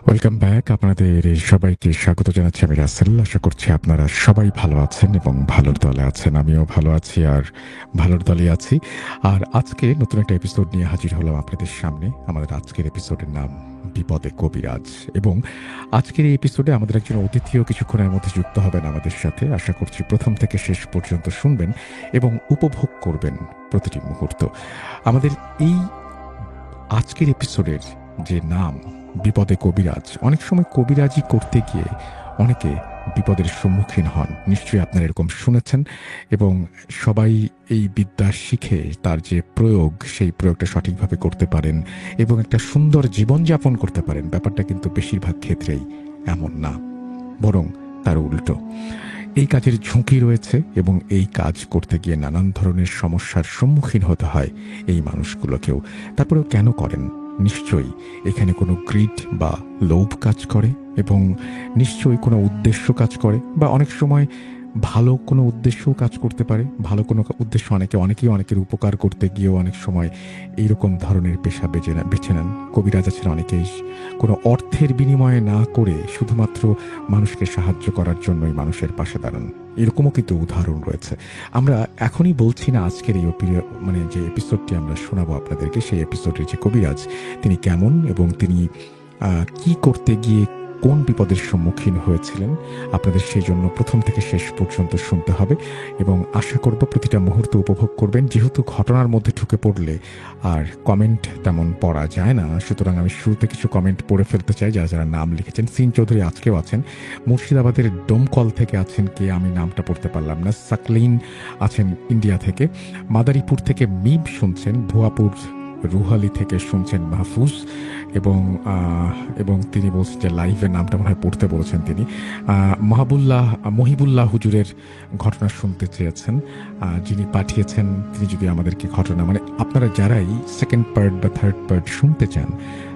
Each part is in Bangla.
Welcome back. আপনাদের সবাইকে স্বাগত জানাচ্ছি আমি রাসেল। আশা করছি আপনারা সবাই ভালো আছেন এবং ভালোর দলে আছেন। আমিও ভালো আছি আর ভালোর দলে আছি। আর আজকে নতুন একটা এপিসোড নিয়ে হাজির হলাম আপনাদের সামনে। আমাদের আজকের এপিসোডের নাম বিপদে কবিরাজ। এবং আজকের এই এপিসোডে আমাদের একজন অতিথিও কিছুক্ষণের মধ্যে যুক্ত হবেন আমাদের সাথে। আশা করছি প্রথম থেকে শেষ পর্যন্ত শুনবেন এবং উপভোগ করবেন প্রতিটি মুহূর্ত। আমাদের এই আজকের এপিসোডের যে নাম বিপদে কবিরাজ, অনেক সময় কবিরাজি করতে গিয়ে অনেকে বিপদের সম্মুখীন হন। নিশ্চয়ই আপনারা এরকম শুনেছেন এবং সবাই এই বিদ্যা শিখে তার যে প্রয়োগ সেই প্রয়োগটা সঠিকভাবে করতে পারেন এবং একটা সুন্দর জীবনযাপন করতে পারেন। ব্যাপারটা কিন্তু বেশিরভাগ ক্ষেত্রেই এমন না, বরং তার উল্টো। এই কাজের ঝুঁকি রয়েছে এবং এই কাজ করতে গিয়ে নানান ধরনের সমস্যার সম্মুখীন হতে হয় এই মানুষগুলোকেও। তারপরেও কেন করেন? নিশ্চয়ই এখানে কোনো গ্রিড বা লোভ কাজ করে এবং নিশ্চয়ই কোনো উদ্দেশ্য কাজ করে, বা অনেক সময় ভালো কোনো উদ্দেশ্যও কাজ করতে পারে। ভালো কোনো উদ্দেশ্য অনেকেই অনেকের উপকার করতে গিয়েও অনেক সময় এইরকম ধরনের পেশা বেছে নেন। কবিরাজ আছেন অনেকেই কোনো অর্থের বিনিময়ে না করে শুধুমাত্র মানুষকে সাহায্য করার জন্যই মানুষের পাশে দাঁড়ান। এরকমও কিন্তু উদাহরণ রয়েছে। আমরা এখনই বলছি না আজকের এই যে এপিসোডটি আমরা শোনাবো আপনাদেরকে, সেই এপিসোডের যে কবিরাজ তিনি কেমন এবং তিনি কি করতে গিয়ে কোন বিপদের সম্মুখীন হয়েছিলেন। আপনাদের সেই জন্য প্রথম থেকে শেষ পর্যন্ত শুনতে হবে এবং আশা করব প্রতিটা মুহূর্ত উপভোগ করবেন। যেহেতু ঘটনার মধ্যে ঢুকে পড়লে আর কমেন্ট তেমন পড়া যায় না, সুতরাং আমি শুরুতে কিছু কমেন্ট পড়ে ফেলতে চাই। যারা যারা নাম লিখেছেন, সিন চৌধুরী আজকেও আছেন, মুর্শিদাবাদের ডোমকল থেকে আছেন কে, আমি নামটা পড়তে পারলাম না। সাকলিন আছেন ইন্ডিয়া থেকে, মাদারীপুর থেকে মিব শুনছেন, ভুয়াপুর রুহালি থেকে শুনছেন মাহফুজ, এবং এবং তিনি বলছেন যে লাইভের নামটা মনে হয় পড়তে বলেছেন তিনি। মহিবুল্লাহ হুজুরের ঘটনা শুনতে চেয়েছেন, যিনি পাঠিয়েছেন। তিনি যদি আমাদেরকে ঘটনা, মানে আপনারা যারাই সেকেন্ড পার্ট বা থার্ড পার্ট শুনতে চান,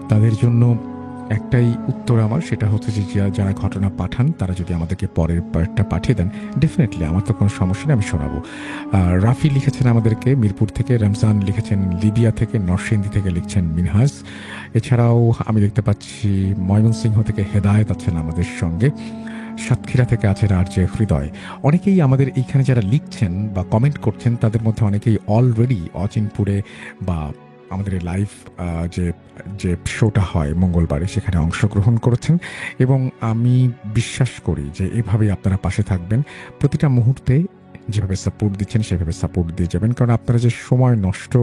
তাদের জন্য একটাই উত্তর আমার, সেটা হচ্ছে যে যারা ঘটনা পাঠান তারা যদি আমাদেরকে পরের পার্টটা পাঠিয়ে দেন, ডেফিনেটলি আমার তো কোনো সমস্যা নেই, আমি শোনাবো। রাফি লিখেছেন আমাদেরকে মিরপুর থেকে, রমজান লিখেছেন লিবিয়া থেকে, নরসিংদী থেকে লিখছেন মিনহাজ। এছাড়াও আমি দেখতে পাচ্ছি ময়মনসিংহ থেকে হেদায়েত আছেন আমাদের সঙ্গে, সাতক্ষীরা থেকে আছেন আর যে হৃদয়। অনেকেই আমাদের এইখানে যারা লিখছেন বা কমেন্ট করছেন, তাদের মধ্যে অনেকেই অলরেডি অচিনপুরে বা আমাদের এই লাইভ যে যে শোটা হয় মঙ্গলবারে, সেখানে অংশগ্রহণ করেছেন এবং আমি বিশ্বাস করি যে এভাবেই আপনারা পাশে থাকবেন। প্রতিটা মুহূর্তে যেভাবে সাপোর্ট দিচ্ছেন সেভাবে সাপোর্ট দিয়ে যাবেন, কারণ আপনারা যে সময় নষ্ট,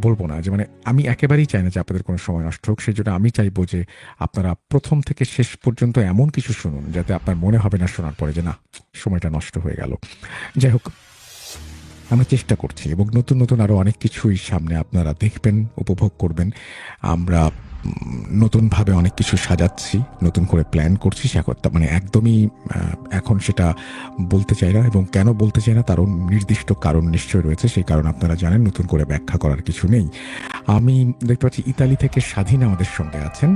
বলবো না যে, মানে আমি একেবারেই চাই না যে আপনাদের কোনো সময় নষ্ট হোক। সেই জন্য আমি চাইবো যে আপনারা প্রথম থেকে শেষ পর্যন্ত এমন কিছু শুনুন যাতে আপনার মনে হবে না শোনার পরে যে না, সময়টা নষ্ট হয়ে গেল। যাই হোক, আমরা চেষ্টা করছি এবং নতুন নতুন আরও অনেক কিছুই সামনে আপনারা দেখবেন, উপভোগ করবেন। আমরা নতুনভাবে অনেক কিছু সাজাচ্ছি, নতুন করে প্ল্যান করছি। মানে একদমই এখন সেটা বলতে চাই না, এবং কেন বলতে চাই না তারও নির্দিষ্ট কারণ নিশ্চয়ই রয়েছে। সেই কারণ আপনারা জানেন, নতুন করে ব্যাখ্যা করার কিছু নেই। আমি দেখতে পাচ্ছি ইতালি থেকে স্বাধীন আমাদের সঙ্গে আছেন,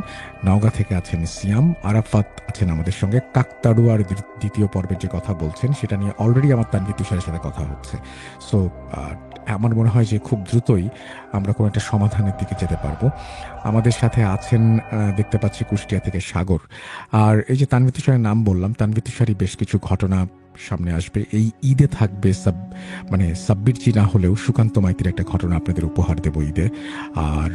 নওগাঁ থেকে আছেন সিয়াম, আরাফাত আছেন আমাদের সঙ্গে। কাকতাড়ুয়ার দ্বিতীয় পর্বের যে কথা বলছেন সেটা নিয়ে অলরেডি আমার তানভীর তুষারের সাথে কথা হচ্ছে। সো আমার মনে হয় যে খুব দ্রুতই আমরা কোনো একটা সমাধানের দিকে যেতে পারবো। আমাদের সাথে আছেন দেখতে পাচ্ছি কুষ্টিয়া থেকে সাগর। আর এই যে তানভীর তুষারের নাম বললাম, তানভীর তুষারই বেশ কিছু ঘটনা সামনে আসবে এই ঈদে, থাকবে মানে সাব্বিরজি না হলেও সুকান্ত মাইতির একটা ঘটনা আপনাদের উপহার দেবো ঈদে। আর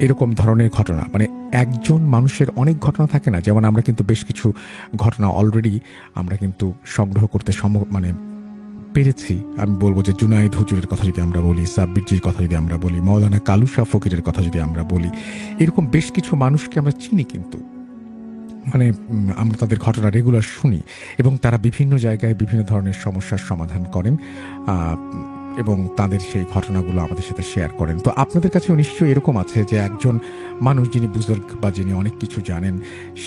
এরকম ধরনের ঘটনা, মানে একজন মানুষের অনেক ঘটনা থাকে না, যেমন আমরা কিন্তু বেশ কিছু ঘটনা অলরেডি আমরা কিন্তু সংগ্রহ করতে মানে পেরেছি। আমি বলবো যে জুনায়েদ হুজুরের কথা যদি আমরা বলি, সাব্বিরজির কথা যদি আমরা বলি, মৌলানা কালু শাহ ফকিরের কথা যদি আমরা বলি, এরকম বেশ কিছু মানুষকে আমরা চিনি, কিন্তু মানে আমরা তাদের ঘটনা রেগুলার শুনি এবং তারা বিভিন্ন জায়গায় বিভিন্ন ধরনের সমস্যার সমাধান করেন এবং তাদের সেই ঘটনাগুলো আমাদের সাথে শেয়ার করেন। তো আপনাদের কাছেও নিশ্চয়ই এরকম আছে যে একজন মানুষ যিনি বুজুর্গ বা যিনি অনেক কিছু জানেন,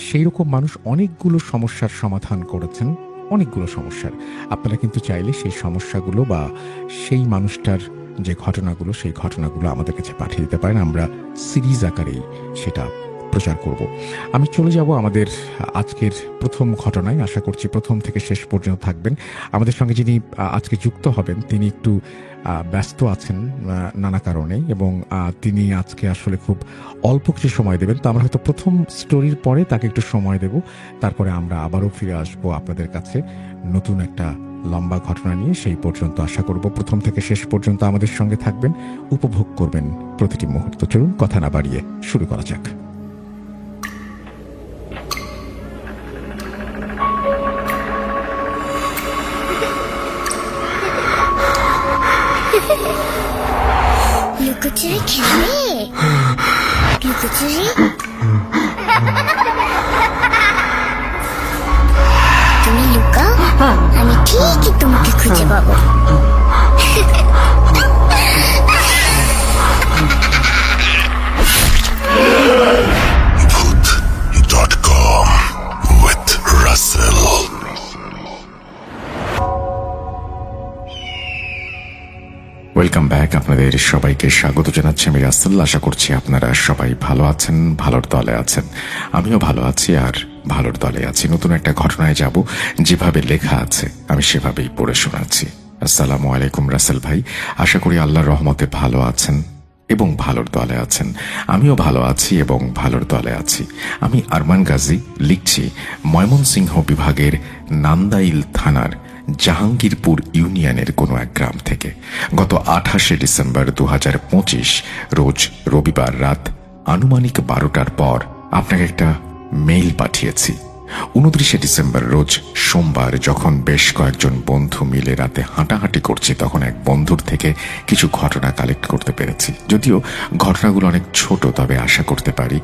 সেই রকম মানুষ অনেকগুলো সমস্যার সমাধান করেছেন, অনেকগুলো সমস্যার। আপনারা কিন্তু চাইলে সেই সমস্যাগুলো বা সেই মানুষটার যে ঘটনাগুলো, সেই ঘটনাগুলো আমাদের কাছে পাঠিয়ে দিতে পারেন। আমরা সিরিজ আকারেই সেটা প্রচার করব। আমি চলে যাব আমাদের আজকের প্রথম ঘটনায়। আশা করছি প্রথম থেকে শেষ পর্যন্ত থাকবেন। আমাদের সঙ্গে যিনি আজকে যুক্ত হবেন তিনি একটু ব্যস্ত আছেন নানা কারণে, এবং তিনি আজকে আসলে খুব অল্প কিছু সময় দেবেন। তো আমরা হয়তো প্রথম স্টোরির পরে তাকে একটু সময় দেব, তারপরে আমরা আবারও ফিরে আসবো আপনাদের কাছে নতুন একটা লম্বা ঘটনা নিয়ে। সেই পর্যন্ত আশা করব প্রথম থেকে শেষ পর্যন্ত আমাদের সঙ্গে থাকবেন, উপভোগ করবেন প্রতিটি মুহূর্ত। চলুন কথা না বাড়িয়ে শুরু করা যাক। লুকোচুরি খেলবে? লুকোচুরি তুমি লুকাও, আমি ঠিকই তোমাকে খুঁজে পাবো। Voot.com with Russell. Welcome back. আপনাদের সবাইকে স্বাগত জানাচ্ছি আমি রাসেল। আশা করছি আপনারা সবাই ভালো আছেন, ভালোর দলে আছেন। আমিও ভালো আছি আর ভালোর দলে আছি। নতুন একটা ঘটনায় যাব, যেভাবে লেখা আছে আমি সেভাবেই পড়ে শোনাচ্ছি। আসসালামু আলাইকুম রাসেল ভাই, আশা করি আল্লাহর রহমতে ভালো আছেন এবং ভালোর দলে আছেন। আমিও ভালো আছি এবং ভালোর দলে আছি। আমি আরমান গাজী, লিখছি ময়মনসিংহ বিভাগের নান্দাইল থানার জাহাঙ্গীরপুর ইউনিয়নের কোনো এক গ্রাম থেকে। গত 28 ডিসেম্বর 2025 রোজ রবিবার রাত আনুমানিক 12টার পর আপনাকে একটা মেইল পাঠিয়েছি। 29 ডিসেম্বর রোজ সোমবার যখন বেশ কয়েকজন বন্ধু মিলে রাতে হাঁটাহাঁটি করছি, তখন এক বন্ধুর থেকে কিছু ঘটনা কালেক্ট করতে পেরেছি। যদিও ঘটনাগুলো অনেক ছোট, তবে আশা করতে পারি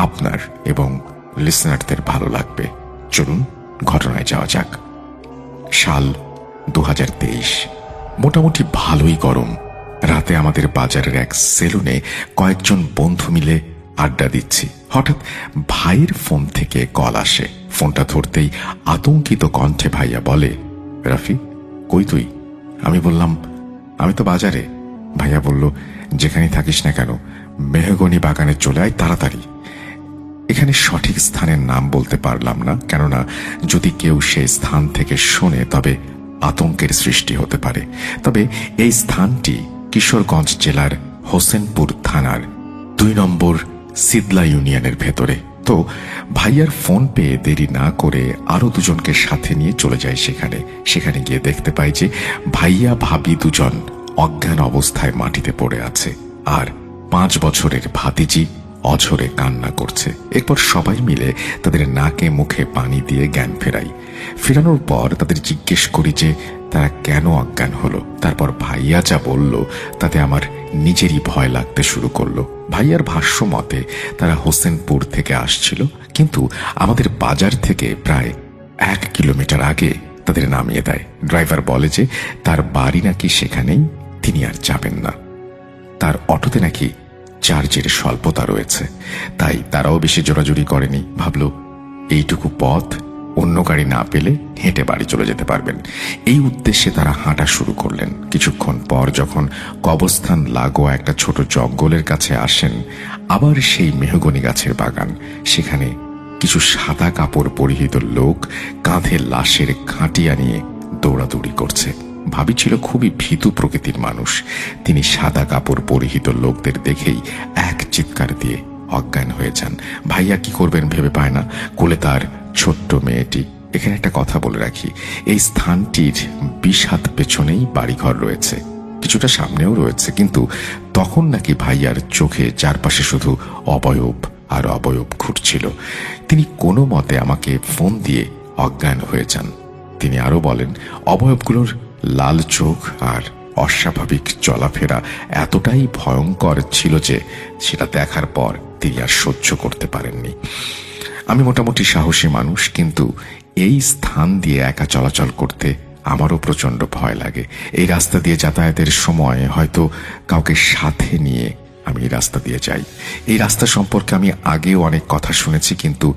আপনার এবং লিসনারদের ভালো লাগবে। চলুন ঘটনায় যাওয়া যাক। সাল 2023, মোটামুটি ভালোই গরম। রাতে আমাদের বাজারের এক সেলুনে কয়েকজন বন্ধু মিলে আড্ডা দিচ্ছি। হঠাৎ ভাইয়ের ফোন থেকে কল আসে। ফোনটা ধরতেই আতঙ্কিত কণ্ঠে ভাইয়া বলে, রাফি কই তুই? আমি বললাম, আমি তো বাজারে। ভাইয়া বলল, যেখানে থাকিস না কেন মেহগনি বাগানে চলে আয় তাড়াতাড়ি। এখানে সঠিক স্থানের নাম বলতে পারলাম না, কেননা যদি কেউ সেই স্থান থেকে শোনে তবে আতঙ্কের সৃষ্টি হতে পারে। তবে এই স্থানটি কিশোরগঞ্জ জেলার হোসেনপুর থানার 2 নম্বর সিদলা ইউনিয়নের ভেতরে। তো ভাইয়ার ফোন পেয়ে দেরি না করে আরো দুজনকে সাথে নিয়ে চলে যায় সেখানে। সেখানে গিয়ে দেখতে পাই যে ভাইয়া ভাবি দুজন অজ্ঞান অবস্থায় মাটিতে পড়ে আছে, আর 5 বছরের ভাতিজি অঝরে কান্না করছে। এরপর সবাই মিলে তাদের নাকে মুখে পানি দিয়ে জ্ঞান ফেরাই। ফেরানোর পর তাদের জিজ্ঞেস করি যে তারা কেন অজ্ঞান হলো। তারপর ভাইয়া যা বলল তাতে আমার নিজেরই ভয় লাগতে শুরু করলো। ভাইয়ার ভাষ্য মতে তারা হোসেনপুর থেকে আসছিল, কিন্তু আমাদের বাজার থেকে প্রায় 1 কিলোমিটার আগে তাদের নামিয়ে দেয়। ড্রাইভার বলে যে তার বাড়ি নাকি সেখানেই, তিনি আর যাবেন না। তার অটোতে নাকি চার্জের স্বল্পতা রয়েছে, তাই তারাও বেশি জোরাজুরি করেনি। ভাবল এইটুকু পথ অন্য গাড়ি না পেলে হেঁটে বাড়ি চলে যেতে পারবেন। এই উদ্দেশ্যে তারা হাঁটা শুরু করলেন। কিছুক্ষণ পর যখন কবরস্থান লাগোয়া একটা ছোট জঙ্গলের কাছে আসেন, আবার সেই মেহগনি গাছের বাগান। সেখানে কিছু সাদা কাপড় পরিহিত লোক কাঁধে লাশের খাটিয়া নিয়ে দৌড়াদৌড়ি করছে। ভাবি ছিল খুবই ভীতু প্রকৃতির মানুষ। তিনি সাদা কাপড় পরিহিত লোকদের দেখেই এক চিৎকার দিয়ে অজ্ঞান হয়ে যান। ভাইয়া কি করবেন ভেবে পায় না, কোলে তার ছোট্ট মেয়েটি। এখানে একটা কথা বলে রাখি, এই স্থানটির 20 হাত পেছনেই বাড়িঘর রয়েছে, কিছুটা সামনেও রয়েছে, কিন্তু তখন নাকি ভাইয়ার চোখে চারপাশে শুধু অবয়ব আর অবয়ব ঘুরছিল। তিনি কোনো মতে আমাকে ফোন দিয়ে অজ্ঞান হয়ে যান। তিনি আরো বলেন, অবয়বগুলোর লাল চোখ আর অস্বাভাবিক চলাফেরা এতটাই ভয়ঙ্কর ছিল যে সেটা দেখার পর তিনি আর সহ্য করতে পারেননি। আমি মোটামুটি সাহসী মানুষ, কিন্তু এই স্থান দিয়ে একা চলাচল করতে আমারও প্রচন্ড ভয় লাগে। এই রাস্তা দিয়ে যাতায়াতের সময় হয়তো কাউকে সাথে নিয়ে আমি এই রাস্তা দিয়ে যাই। এই রাস্তা সম্পর্কে আমি আগেও অনেক কথা শুনেছি, কিন্তু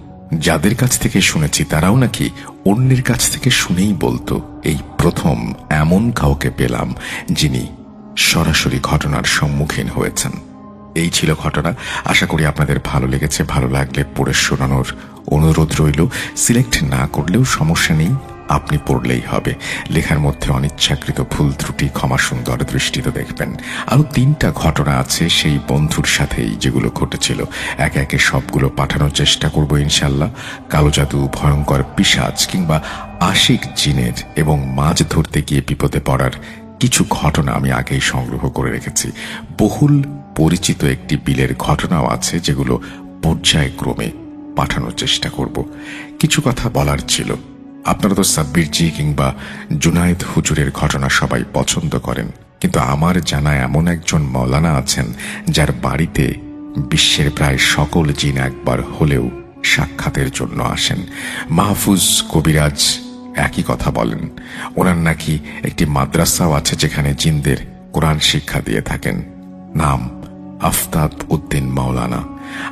যাদের কাছ থেকে শুনেছি তারাও নাকি অন্যের কাছ থেকে শুনেই বলতো। এই প্রথম এমন কাউকে পেলাম যিনি সরাসরি ঘটনার সম্মুখীন হয়েছেন। এই ছিল ঘটনা। আশা করি আপনাদের ভালো লেগেছে। ভালো লাগলে পড়ে শোনানোর অনুরোধ রইল। সিলেক্ট না করলেও সমস্যা নেই, আপনি পড়লেই হবে। লেখার মধ্যে অনিচ্ছাকৃত ভুল ত্রুটি ক্ষমা সুন্দর দৃষ্টিতে দেখবেন। আরো 3টা ঘটনা আছে সেই বন্ধুর সাথেই যেগুলো ঘটেছিল। একে একে সবগুলো পাঠানোর চেষ্টা করব ইনশাল্লাহ। কালো জাদু, ভয়ঙ্কর পিশাচ কিংবা আশিক জিনের এবং মাছ ধরতে গিয়ে বিপদে পড়ার কিছু ঘটনা আমি আগেই সংগ্রহ করে রেখেছি। বহুল পরিচিত একটি বিলের ঘটনাও আছে যেগুলো পর্যায়ক্রমে পাঠানোর চেষ্টা করব। কিছু কথা বলার ছিল। আপনারা তো সাব্বির জি কিংবা জুনায়েদ হুজুরের ঘটনা সবাই পছন্দ করেন, কিন্তু আমার জানা এমন একজন মৌলানা আছেন যার বাড়িতে বিশ্বের প্রায় সকল জিন একবার হলেও সাক্ষাতের জন্য আসেন। মাহফুজ কবিরাজ একই কথা বলেন। ওনার নাকি একটি মাদ্রাসাও আছে যেখানে জিনদের কোরআন শিক্ষা দিয়ে থাকেন। নাম আফতাব উদ্দিন মাওলানা।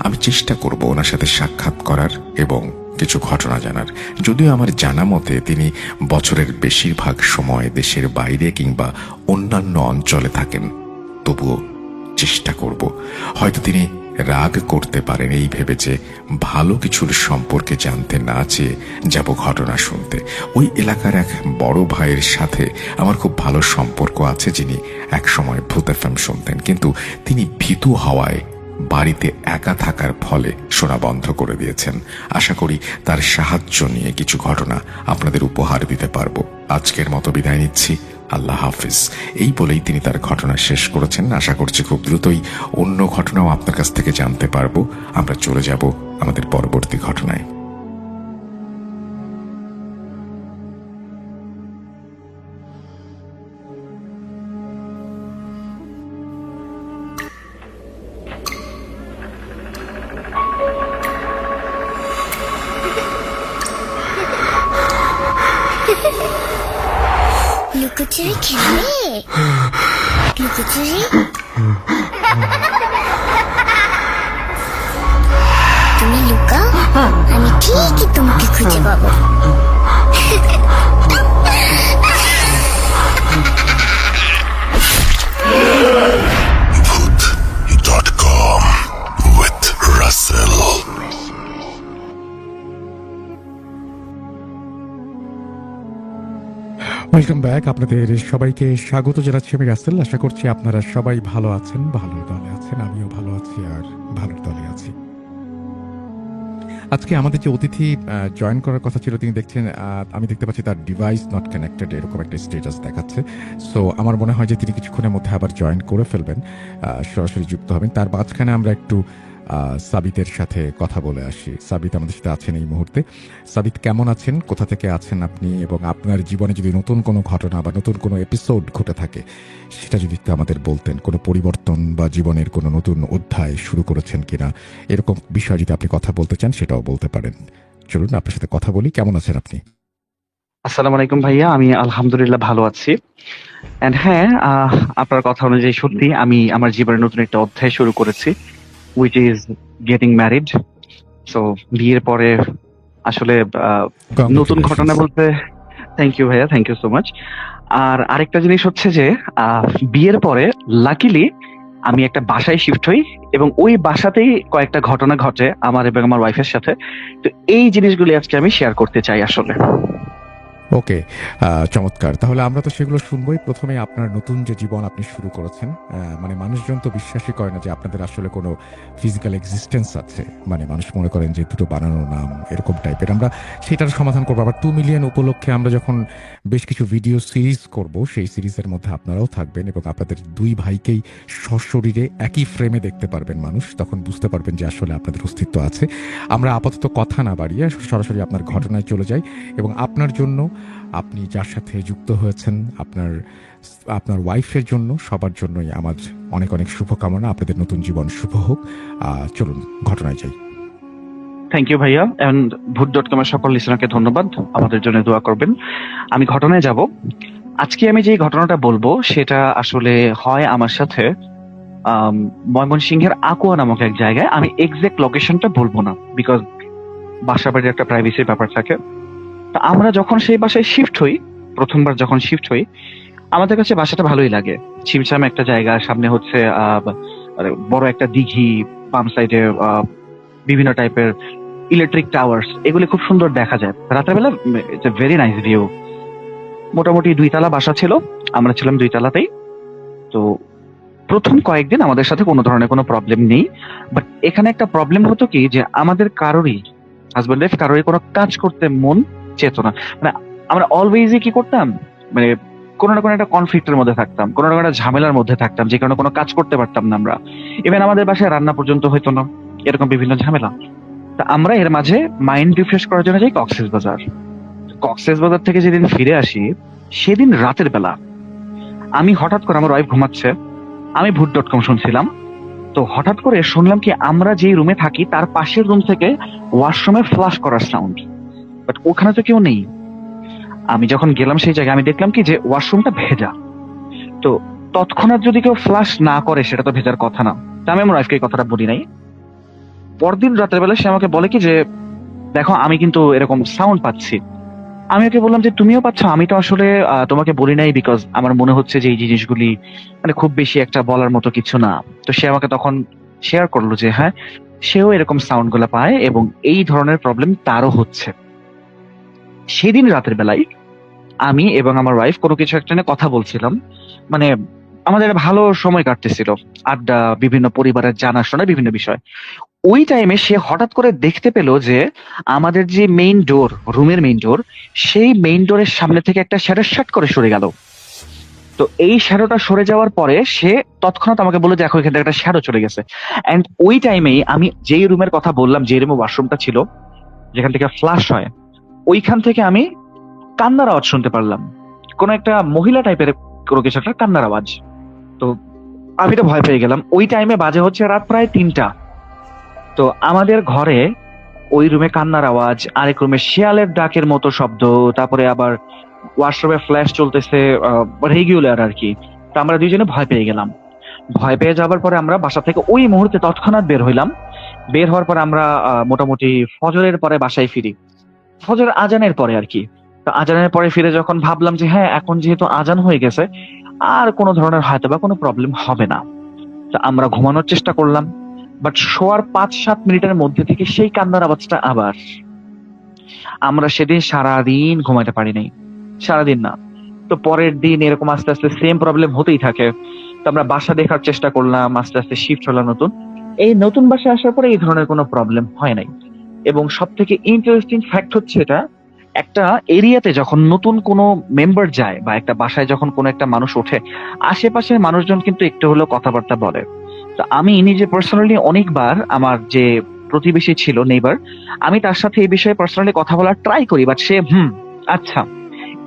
আমি চেষ্টা করব ওনার সাথে সাক্ষাৎ করার এবং কিছু ঘটনা জানার। যদিও আমার জানা মতে তিনি বছরের বেশিরভাগ সময় দেশের বাইরে কিংবা অন্যান্য অঞ্চলে থাকেন, তবুও চেষ্টা করব। হয়তো তিনি রাগ করতে পারেন এই ভেবে যে ভালো কিছুর সম্পর্কে জানতে না চেয়ে যাব ঘটনা শুনতে। ওই এলাকার এক বড় ভাইয়ের সাথে আমার খুব ভালো সম্পর্ক আছে, যিনি একসময় ভূত এফএম শুনতেন, কিন্তু তিনি ভীতু হওয়ায় বাড়িতে একা থাকার ফলে শোনা বন্ধ করে দিয়েছেন। আশা করি তার সাহায্য নিয়ে কিছু ঘটনা আপনাদের উপহার দিতে পারবো। আজকের মতো বিদায় নিচ্ছি, আল্লাহ হাফিজ। এই বলেই তিনি তার ঘটনা শেষ করেছেন। আশা করছি খুব দ্রুতই অন্য ঘটনাও আপনার কাছ থেকে জানতে পারবো। আমরা চলে যাব আমাদের পরবর্তী ঘটনায়। লুকোচুরি খেলবে? লুকোচুরি? তুমি লুকাও, আমি ঠিকই তোমাকে খুঁজে পাবো। Voot.com with Russell. Welcome back. আপনাদের সবাইকে স্বাগত জানাচ্ছি আমি রাসেল। আশা করছি আপনারা সবাই ভালো আছেন, ভালোর দলে আছেন। আমিও ভালো আছি আর ভালোর দলে আছি। আজকে আমাদের যে অতিথি জয়েন করার কথা ছিল, তিনি দেখছেন আমি দেখতে পাচ্ছি তার ডিভাইস নট কানেক্টেড এরকম একটা স্ট্যাটাস দেখাচ্ছে। সো আমার মনে হয় যে তিনি কিছুক্ষণের মধ্যে আবার জয়েন করে ফেলবেন, সরাসরি যুক্ত হবেন। তার মাঝখানে আমরা একটু সাবিতের সাথে কথা বলে আসি। সাবিত আমাদের সাথে আছেন এই মুহূর্তে। সাবিত, কেমন আছেন? কোথা থেকে আছেন আপনি? এবং আপনার জীবনে যদি নতুন কোনো ঘটনা বা নতুন কোনো এপিসোড ঘটে থাকে সেটা যদি একটু আমাদের বলতেন, কোনো পরিবর্তন বা জীবনের কোনো নতুন অধ্যায় শুরু করেছেন কিনা, এরকম বিষয় যদি আপনি কথা বলতে চান সেটাও বলতে পারেন। চলুন আপনার সাথে কথা বলি। কেমন আছেন আপনি? আসসালামু আলাইকুম ভাইয়া, আমি আলহামদুলিল্লাহ ভালো আছি। এন্ড হ্যাঁ, আপনার কথা অনুযায়ী সত্যি আমি আমার জীবনের নতুন একটা অধ্যায় শুরু করেছি, which is getting married. So বিয়ের পরে আসলে নতুন ঘটনা বলতে থ্যাংক ইউ ভাইয়া, থ্যাংক ইউ সো মাচ। আর আরেকটা জিনিস হচ্ছে যে বিয়ের পরে লাকিলি আমি একটা বাসায় শিফট হই এবং ওই বাসাতেই কয়েকটা ঘটনা ঘটে আমার এবং আমার ওয়াইফের সাথে। তো এই জিনিসগুলি আজকে আমি শেয়ার করতে চাই আসলে। ওকে, চমৎকার। তাহলে আমরা তো সেগুলো শুনবোই। প্রথমে আপনার নতুন যে জীবন আপনি শুরু করেছেন, মানে মানুষজন তো বিশ্বাসই করে না যে আপনাদের আসলে কোনো ফিজিক্যাল এক্সিস্টেন্স আছে। মানে মানুষ মনে করেন যে দুটো বানানো নাম এরকম টাইপের। আমরা সেটার সমাধান করবো। আবার 2 মিলিয়ন উপলক্ষে আমরা যখন বেশ কিছু ভিডিও সিরিজ করব, সেই সিরিজের মধ্যে আপনারাও থাকবেন এবং আপনাদের দুই ভাইকেই সশরীরে একই ফ্রেমে দেখতে পারবেন মানুষ। তখন বুঝতে পারবেন যে আসলে আপনাদের অস্তিত্ব আছে। আমরা আপাতত কথা না বাড়িয়ে সরাসরি আপনার ঘটনায় চলে যাই এবং আপনার জন্য, আপনি যার সাথে যুক্ত হয়েছেন, আপনার ওয়াইফের জন্য, সবার জন্যই আমার অনেক অনেক শুভকামনা। আপনাদের নতুন জীবন শুভ হোক। চলুন ঘটনায় যাই। থ্যাংক ইউ ভাইয়া, এন্ড ভূত.com এর সকল লিসনারকে ধন্যবাদ, আমাদের জন্য দোয়া করবেন। আমি ঘটনায় যাব। আজকে আমি যে ঘটনাটা বলবো সেটা আসলে হয় আমার সাথে ময়মনসিংহের আকুয়া নামক এক জায়গায়। আমি এক্সাক্ট লোকেশনটা বলবো না, বিকজ বাসা বাড়ির একটা প্রাইভেসির ব্যাপার থাকে। তা আমরা যখন সেই বাসায় শিফট হই, প্রথমবার যখন শিফট হই, আমাদের কাছে বাসাটা ভালোই লাগে। ছিমছাম একটা জায়গা, সামনে হচ্ছে মানে বড় একটা দিঘি, পাম্প সাইডে বিভিন্ন টাইপের ইলেকট্রিক টাওয়ার্স, এগুলি খুব সুন্দর দেখা যায় রাতের বেলা। It's a very nice view. মোটামুটি 2 তলা বাসা ছিল, আমরা ছিলাম 2 তলাতেই। তো প্রথম কয়েকদিন আমাদের সাথে কোনো ধরনের কোনো প্রবলেম নেই, বাট এখানে একটা প্রবলেম হতো কি, যে আমাদের কারোরই, হাজবেন্ড ওয়াইফ কারোরই কোনো কাজ করতে মন চেত না। মানে আমরা অলওয়েজই কি করতাম, মানে কোনো না কোনো একটা কনফ্লিক্টের মধ্যে থাকতাম, কোনো না কোনো একটা ঝামেলার মধ্যে থাকতাম, যে কারণে কোনো কাজ করতে পারতাম না আমরা। ইভেন আমাদের বাসায় রান্না পর্যন্ত হইতো না, এরকম বিভিন্ন ঝামেলা। তা আমরা এর মাঝে মাইন্ড রিফ্রেশ করার জন্য যাই কক্সবাজার। কক্সবাজার থেকে যেদিন ফিরে আসি, সেদিন রাতের বেলা আমি হঠাৎ করে, আমার ওয়াইফ ঘুমাচ্ছে, আমি ভূত.com শুনছিলাম। তো হঠাৎ করে শুনলাম কি, আমরা যেই রুমে থাকি তার পাশের রুম থেকে ওয়াশরুমে ফ্লাশ করার সাউন্ড, বাট ওখানে তো কেউ নেই। আমি যখন গেলাম সেই জায়গায়, আমি দেখলাম কি যে ওয়াশরুমটা ভেজা। তো তৎক্ষণাৎ যদি কেউ ফ্লাশ না করে, সেটা তো ভেজার কথা না। তা আমি আমার ওয়াইফকে এই কথাটা বলি নাই। পরদিন রাতের বেলা সে আমাকে বলে কি যে, দেখো আমি কিন্তু এরকম সাউন্ড পাচ্ছি। আমি ওকে বললাম যে, তুমিও পাচ্ছ? আমি তো আসলে তোমাকে বলি নাই, বিকজ আমার মনে হচ্ছে যে এই জিনিসগুলি মানে খুব বেশি একটা বলার মতো কিছু না। তো সে আমাকে তখন শেয়ার করলো যে হ্যাঁ, সেও এরকম সাউন্ড গুলা পায় এবং এই ধরনের প্রবলেম তারও হচ্ছে। সেদিন রাতের বেলায় আমি এবং আমার ওয়াইফ কোনো কিছু একটা নিয়ে কথা বলছিলাম, মানে আমাদের ভালো সময় কাটতেছিল, আড্ডা, বিভিন্ন পরিবারের জানাশোনা, বিভিন্ন বিষয়। ওই টাইমে সে হঠাৎ করে দেখতে পেল যে আমাদের যে মেইন ডোর, রুমের মেইন ডোর, সেই মেইন ডোরের সামনে থেকে একটা শ্যাডো শাট করে সরে গেল। তো এই শ্যাডোটা সরে যাওয়ার পরে সে তৎক্ষণাৎ আমাকে বলে, দেখো এখান থেকে একটা শ্যাডো চলে গেছে। এন্ড ওই টাইমেই আমি যেই রুমের কথা বললাম, যে রুমে ওয়াশরুমটা ছিল, যেখান থেকে ফ্লাশ হয়, ওইখান থেকে আমি কান্নার আওয়াজ শুনতে পারলাম। কোন একটা মহিলা টাইপের কোনো কিছু একটা কান্নার আওয়াজ। তো আমি তো ভয় পেয়ে গেলাম। ওই টাইমে বাজে হচ্ছে রাত প্রায় 3টা। তো আমাদের ঘরে ওই রুমে কান্নার আওয়াজ, আরেক রুমে শিয়ালের ডাকের মতো শব্দ, তারপরে আবার ওয়াশরুমে ফ্ল্যাশ চলতেছে রেগুলার আর কি। তো আমরা দুইজনে ভয় পেয়ে গেলাম। ভয় পেয়ে যাবার পরে আমরা বাসা থেকে ওই মুহূর্তে তৎক্ষণাৎ বের হইলাম। বের হওয়ার পরে আমরা মোটামুটি ফজরের পরে বাসায় ফিরি, ফজর আজানের পরে আর কি। তো আজানের পরে ফিরে যখন ভাবলাম যে হ্যাঁ, এখন যেহেতু আজান হয়ে গেছে, আর কোনো ধরনের হয়তো বা কোনো প্রবলেম হবে না, তো আমরা ঘুমানোর চেষ্টা করলাম। বাট শোয়ার 5-7 মিনিটের মধ্যে থেকে সেই কান্নার আওয়াজটা আবার। আমরা সেদিন সারাদিন ঘুমাইতে পারি নাই, সারাদিন না। তো পরের দিন এরকম আস্তে আস্তে সেম প্রবলেম হতেই থাকে। তো আমরা বাসা দেখার চেষ্টা করলাম, আস্তে আস্তে শিফট হলাম নতুন। এই নতুন বাসায় আসার পরে এই ধরনের কোনো প্রবলেম হয় নাই। এবং সব থেকে ইন্টারেস্টিং ফ্যাক্ট হচ্ছে এটা, একটা এরিয়াতে যখন নতুন কোনো মেম্বার যায় বা একটা বাসায় যখন কোনো একটা মানুষ ওঠে, আশেপাশের মানুষজন কিন্তু একটু হলেও কথাবার্তা বলে। তো আমি নিজে পার্সোনালি অনেকবার আমার যে প্রতিবেশী ছিল, নেইবার, আমি তার সাথে এই বিষয়ে পার্সোনালি কথা বলার ট্রাই করি, বাট সে আচ্ছা,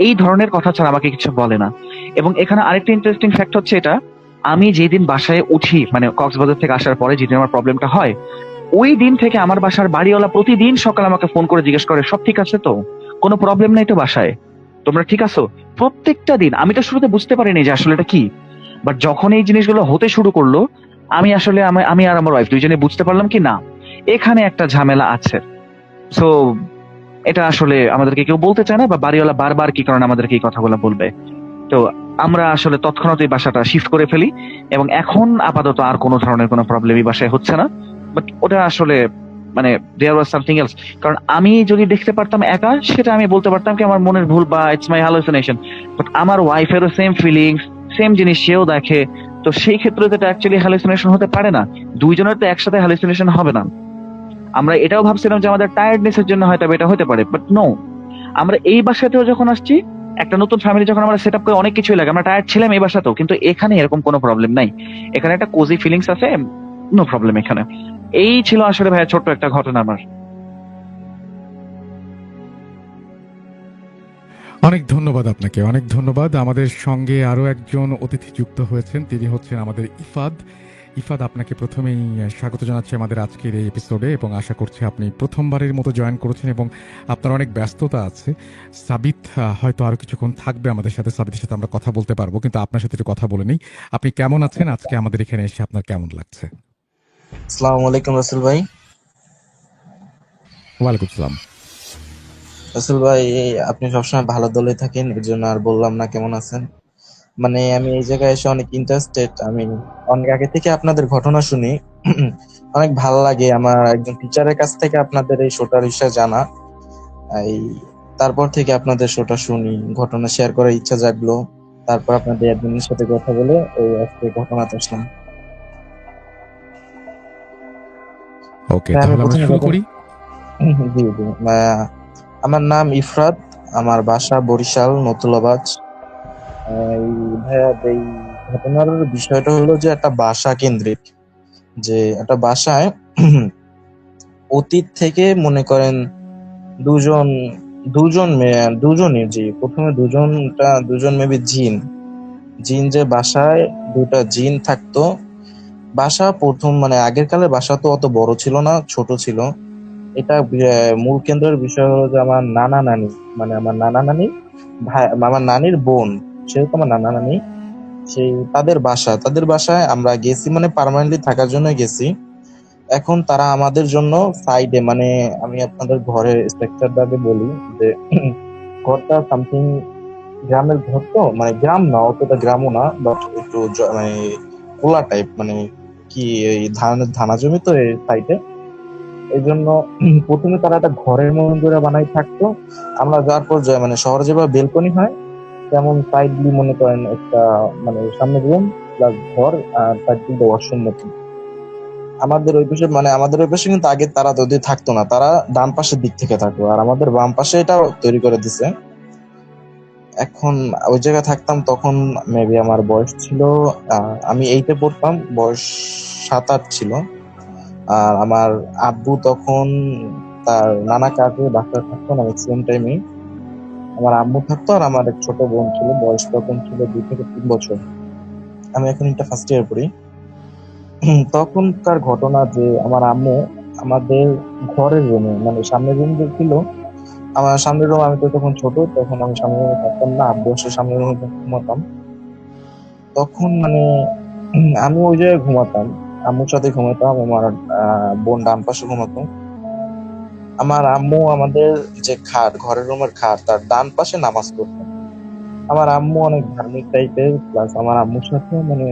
এই ধরনের কথা ছাড়া আমাকে কিছু বলে না। এবং এখানে আরেকটা ইন্টারেস্টিং ফ্যাক্ট হচ্ছে এটা, আমি যেদিন বাসায় উঠি, মানে কক্সবাজার থেকে আসার পরে যেদিন আমার প্রবলেমটা হয়, ওই দিন থেকে আমার বাসার বাড়িওয়ালা প্রতিদিন সকালে আমাকে ফোন করে জিজ্ঞেস করে, সব ঠিক আছে তো, কোনো প্রবলেম নাই তো বাসায়, তোমরা ঠিক আছো? প্রত্যেকটা দিন। আমি তো শুরুতে বুঝতে পারিনি যে আসলে এটা কি, বাট যখন এই জিনিসগুলো হতে শুরু করলো, আমি আসলে আমি আর আমার ওয়াইফ দুইজনে বুঝতে পারলাম কি না, এখানে একটা ঝামেলা আছে। সো এটা আসলে আমাদেরকে কেউ বলতে চায় না, বা বাড়িওয়ালা বারবার কি কারণে আমাদেরকে এই কথাগুলো বলবে। তো আমরা আসলে তৎক্ষণাৎ এই বাসাটা শিফট করে ফেলি, এবং এখন আপাতত আর কোনো ধরনের কোনো প্রবলেম এই বাসায় হচ্ছে না। বাট ওটা আসলে মানে দেয়ার ওয়াজ সামথিং এলস। কারণ আমি যদি দেখতে পারতাম একা, সেটা আমি বলতে পারতাম কি আমার মনের ভুল বা ইটস মাই হ্যালুসিনেশন। বাট আমার ওয়াইফেরও সেম ফিলিংস, সেম জিনিস সেও দেখে। তো সেই ক্ষেত্রে তো এটা অ্যাকচুয়ালি হ্যালুসিনেশন হতে পারে না, দুইজনের তো একসাথে হ্যালুসিনেশন হবে না। আমরা এটাও ভাবছিলাম যে আমাদের টায়ার্ডনেসের জন্য হয়তো এটা হতে পারে, বাট নো। আমরা এই বাসাতেও যখন আসছি, একটা নতুন ফ্যামিলি যখন আমরা সেট আপ করে, অনেক কিছুই লাগে, আমরা টায়ার্ড ছিলাম এই বাসাতেও, কিন্তু এখানে এরকম কোনো প্রবলেম নাই। এখানে একটা কোজি ফিলিংস আছে, নো প্রবলেম এখানে। এই ছিল আসলে ভাইয়া ছোট্ট একটা ঘটনা আমার। অনেক ধন্যবাদ আপনাকে, অনেক ধন্যবাদ। আমাদের সঙ্গে আরো একজন অতিথি যুক্ত হয়েছেন, তিনি হচ্ছেন আমাদের ইফাদ। ইফাদ, আপনাকে প্রথমেই স্বাগত জানাচ্ছি আমাদের আজকের এই এপিসোডে, এবং আশা করছি আপনি প্রথমবারের মতো জয়েন করেছেন এবং আপনার অনেক ব্যস্ততা আছে। সাবিত হয়তো আরো কিছুক্ষণ থাকবে আমাদের সাথে, সাবিতের সাথে আমরা কথা বলতে পারবো, কিন্তু আপনার সাথে একটু কথা বলে নিই। আপনি কেমন আছেন? আজকে আমাদের এখানে এসে আপনার কেমন লাগছে? আসসালামু আলাইকুম রাসেল ভাই। ওয়ালাইকুম আসসালাম। রাসেল ভাই, আপনি সবসময় ভালো দলে থাকেন, এর জন্য আর বললাম না কেমন আছেন। মানে আমি এই জায়গায় এসে অনেক ইন্টারেস্টেড। আমি অনেক আগে থেকে আপনাদের ঘটনা শুনি। অনেক ভালো লাগে। আমার একজন টিচারের কাছ থেকে আপনাদের এই শোটার বিষয়ে জানা। এই তারপর থেকে আপনাদের শোটা শুনি, ঘটনা শেয়ার করার ইচ্ছা জাগলো। তারপর আপনাদের অ্যাডমিনের সাথে কথা বলে এই আজকে ঘটনাতে আসলাম। ওকে, আমি তাহলে আমরা প্রথমে শুরু কথা করি। জি জি। আমার নাম ইফরাত, আমার বাসা বরিশাল নতুলাবাজ। এই ভাইয়া, এই ঘটনার বিষয়টা হলো যে একটা বাসা কেন্দ্রিক, যে একটা বাসায় অতীত থেকে মনে করেন দুজন দুজন মেয়ে, দুজনই, জি প্রথমে দুজন মেবি জিন। জিন যে বাসায় দুটা জিন থাকতো। বাসা প্রথম মানে আগের কালের বাসা তো অত বড় ছিল না, ছোট ছিল। এটা মূল কেন্দ্রের বিষয় হলো যে আমার নানা নানি, মানে আমার নানা নানি ভাই, আমার নানির বোন, সেহেতু আমার নানা নানি, সেই তাদের বাসায় আমরা গেছি, মানে পার্মানেন্টলি থাকার জন্য গেছি। এখন তারা আমাদের জন্য সাইডে, মানে আমি আপনাদের ঘরের স্ট্রাকচারটা আগে বলি যে ঘরটা সামথিং গ্রামের ঘর, তো মানে গ্রাম না, অতটা গ্রামও না, বাট একটু মানে খোলা টাইপ, মানে কি এই ধানা জমি তো এই সাইডে। এই জন্য প্রথমে তারা একটা ঘরের মতন করে বানাই থাকতো। আমরা যাওয়ার পর মানে শহরে যেভাবে বেলকনি হয়, তেমন সাইডলি মনে করেন একটা, মানে সামনে রুম প্লাস ঘর, আর সাইড দিয়ে ওয়াশরুম মতন। আমাদের ওই পাশে কিন্তু আগে তারা যদি থাকতো না, তারা ডান পাশের দিক থেকে থাকতো, আর আমাদের বাম পাশে এটা তৈরি করে দিছে। এখন ওই জায়গায় থাকতাম তখন মেবি আমার বয়স ছিল, আমি 8-এ পড়তাম, বয়স 7-8 ছিল। আর আমার আব্বু তখন তার নানা কাজে বাসায় থাকতো না, ম্যাক্সিমাম টাইমে আমার আম্মু থাকতো, আর আমার এক ছোট বোন ছিল, বয়স তখন ছিল 2 থেকে 3 বছর। আমি এখন এটা ফার্স্ট ইয়ার পড়ি। তখনকার ঘটনা যে আমার আম্মু আমাদের ঘরের রুমে, মানে সামনের রুম যে ছিল, আমার সামনের রুম, আমি তো তখন ছোট, তখন আমি সামনের রুমে থাকতাম না, আব্বু এসে সামনের রুমে ঘুমাতাম। তখন মানে আমি ওই জায়গায় ঘুমাতাম, আম্মুর সাথে ঘুমাতাম, আমার বোন ডান পাশে ঘুমাতো। আমার আম্মু আমাদের যে খাট, ঘরের রুমের খাট, তার ডান পাশে নামাজ পড়তো। আমার আম্মু অনেক ধার্মিক টাইপের, প্লাস আমার আম্মুর সাথে মানে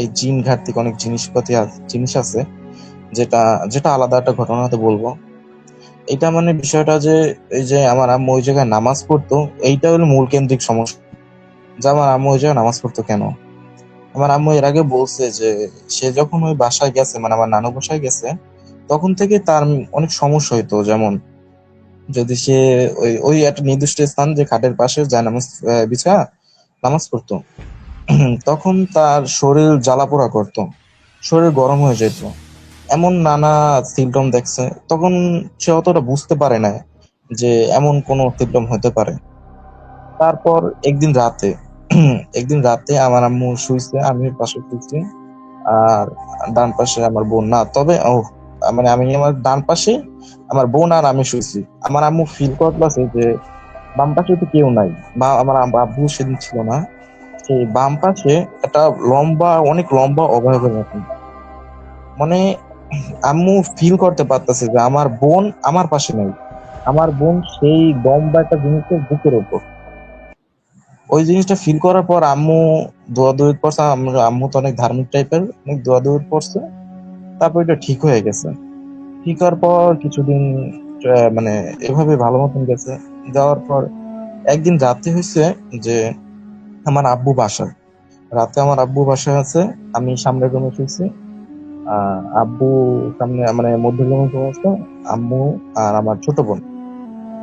এই জিন ঘাটতিক অনেক জিনিস আছে, যেটা যেটা আলাদা একটা ঘটনাতে বলবো। এটা মানে বিষয়টা যে এই যে আমার আম্মু ওই জায়গায় নামাজ পড়তো, এইটা হলো মূল কেন্দ্রিক সমস্যা, যে আমার আম্মু ওই জায়গায় নামাজ পড়তো কেন। আমার আম্মু এর আগে বলছে যে সে যখন ওই বাসায় গেছে, মানে আমার নানু বাসায় গেছে, তখন থেকে তার অনেক সমস্যা হইতো। যেমন যদি সে ওই ওই একটা নির্দিষ্ট স্থান, যে খাটের পাশে যায় নামাজ বিছা নামাজ পড়তো, তখন তার শরীর জ্বালাপোড়া করতো, শরীর গরম হয়ে যেত, এমন নানা সিমটম দেখছে। তখন সে অতটা বুঝতে পারে না যে এমন কোনো সিমটম হতে পারে। তারপর একদিন রাতে আমার আম্মু শুইছে, আমি পাশে শুইছি, আর ডান পাশে আমার বোন, না তবে ও মানে আমি আমার ডান পাশে আমার বোন আর আমি শুইছি। আমার আম্মু ফিল করতেছে যে বাম পাশে তো কেউ নাই, বা আমার আব্বু সেদিন ছিল না। সেই বাম পাশে একটা অনেক লম্বা অবয়বের মতন, মানে আম্মু ফিল করতে পারতেছে যে আমার বোন আমার পাশে নেই, আমার বোন সেই লম্বা একটা জিনিসের বুকের ওপর। ওই জিনিসটা ফিল করার পর আম্মু দৌড়াদৌড়ি করছে। আম্মু তো অনেক ধার্মিক টাইপের, অনেক দৌড়াদৌড়ি করছে। তারপর এটা ঠিক হয়ে গেছে। ঠিক হওয়ার পর কিছুদিন মানে এভাবে ভালো মতন গেছে। যাওয়ার পর একদিন রাতে হয়েছে যে আমার আব্বু বাসায় আছে, আমি সামনের রুমে শুয়েছি, আব্বু সামনে মানে মধ্যে রুমে ঘুমাচ্ছে, আম্মু আর আমার ছোট বোন।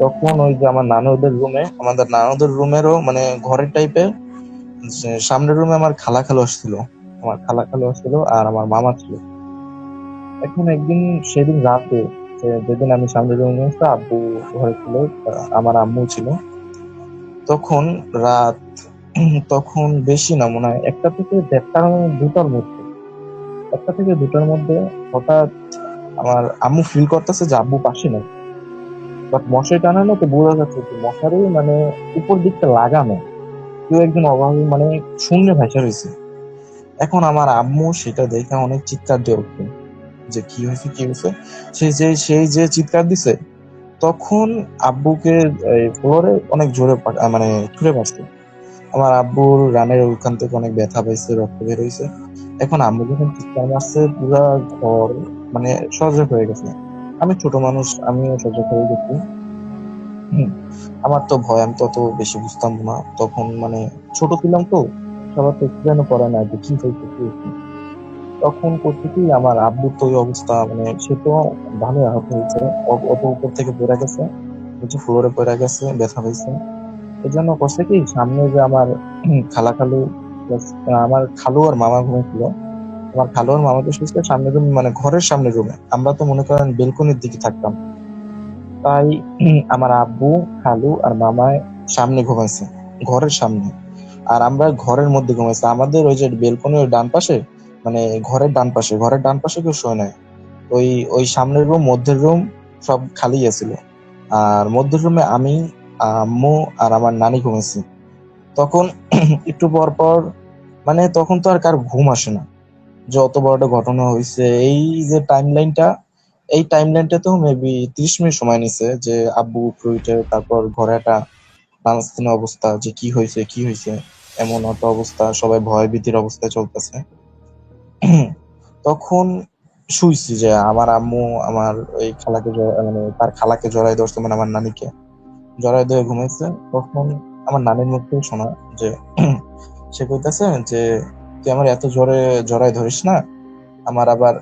তখন ওই যে আমাদের নানুদের রুমেরও মানে ঘরের টাইপের, সামনের রুমে আমার খালা খালু আসছিল, আর আমার মামা ছিল। এখন একদিন সেদিন রাতে, যেদিন আমি সামনের রুমে আসছি, আব্বু ঘরে ছিল, আমার আম্মু ছিল। তখন রাত তখন বেশি না, মনে হয় 1টা থেকে 2টার মধ্যে হঠাৎ আমার আম্মু ফিল করতেছে যে আব্বু পাশে নেই। বাট মশারি টানানো তো বোঝা যাচ্ছে যে মশারি মানে উপর দিকটা লাগানো, কেউ একজন অভাবী মানে শূন্যে ভাসা রয়েছে। এখন আমার আম্মু সেটা দেখে অনেক চিৎকার দিয়ে উঠবে যে কি হয়েছে। সেই যে চিৎকার দিছে, তখন আব্বুকে ফ্লোরে অনেক জোরে মানে ছুঁড়ে মারছে। আমার আব্বুর রানের ওইখান থেকে অনেক ব্যথা পাইছে, রক্ত বের হয়েছে। এখন আম্মু যখন চিৎকার মারছে পুরা ঘর মানে সজাগ হয়ে গেছে। আমি ছোট মানুষ, আমিও সজাগ হয়ে গেছি। হুম, আমার তো ভয়, আমি তো অত বেশি বুঝতাম না তখন, মানে ছোট ছিলাম তো, সবার তো এক্সপ্লেনও করে না যে কি হয়েছে কি হয়েছে। তখন করছে কি, আমার আব্বুর তো ওই অবস্থা, মানে সে তো ভালো আহত হয়েছে, অত উপর থেকে পড়ে গেছে, নিচে ফ্লোরে পড়ে গেছে, ব্যথা হয়েছে। এই জন্য করছে কি, সামনে যে আমার খালা খালু plus আমার খালু আর মামা ঘুমাইছিল, আমার খালু আর মামাকে শুয়েছে সামনের রুমে, মানে ঘরের সামনের রুমে। আমরা তো মনে করেন বেলকনির দিকে থাকতাম, তাই আমার আব্বু, খালু আর মামায় সামনে ঘুমাইছে, ঘরের সামনে। আর আমরা ঘরের মধ্যে ঘুমাইছি, আমাদের ওই যে বেলকনির ডান পাশে, মানে ঘরের ডান পাশে কেউ শোয় নাই। ওই ওই সামনের রুম, মধ্যের রুম সব খালি আছিল। আর মধ্যের রুমে আমি, আম্মু আর আমার নানি ঘুমাইছি। তখন একটু পর পর, মানে তখন তো আর কার ঘুম আসে না, যে অত বড় একটা ঘটনা হয়েছে। এই যে এই টাইম লাইনটা তো মেবি 30 মিনিট সময় নিছে, যে আব্বু উপরে উঠে তারপর ঘরে একটা টানাস্তানি অবস্থা, যে কি হয়েছে কি হয়েছে, এমন একটা অবস্থা, সবাই ভয় ভীতির অবস্থায় চলতেছে। তখন শুইছি যে আমার আম্মু আমার ওই খালাকে মানে তার খালাকে জড়াই ধরছে, মানে আমার নানিকে জড়াই ধরে ঘুমাইছে। তখন আমার নানির মুখ থেকে শোনা যে সে কইতাছে যে তুই আমার এত জোরে জড়াই ধরিস না, আমার আবার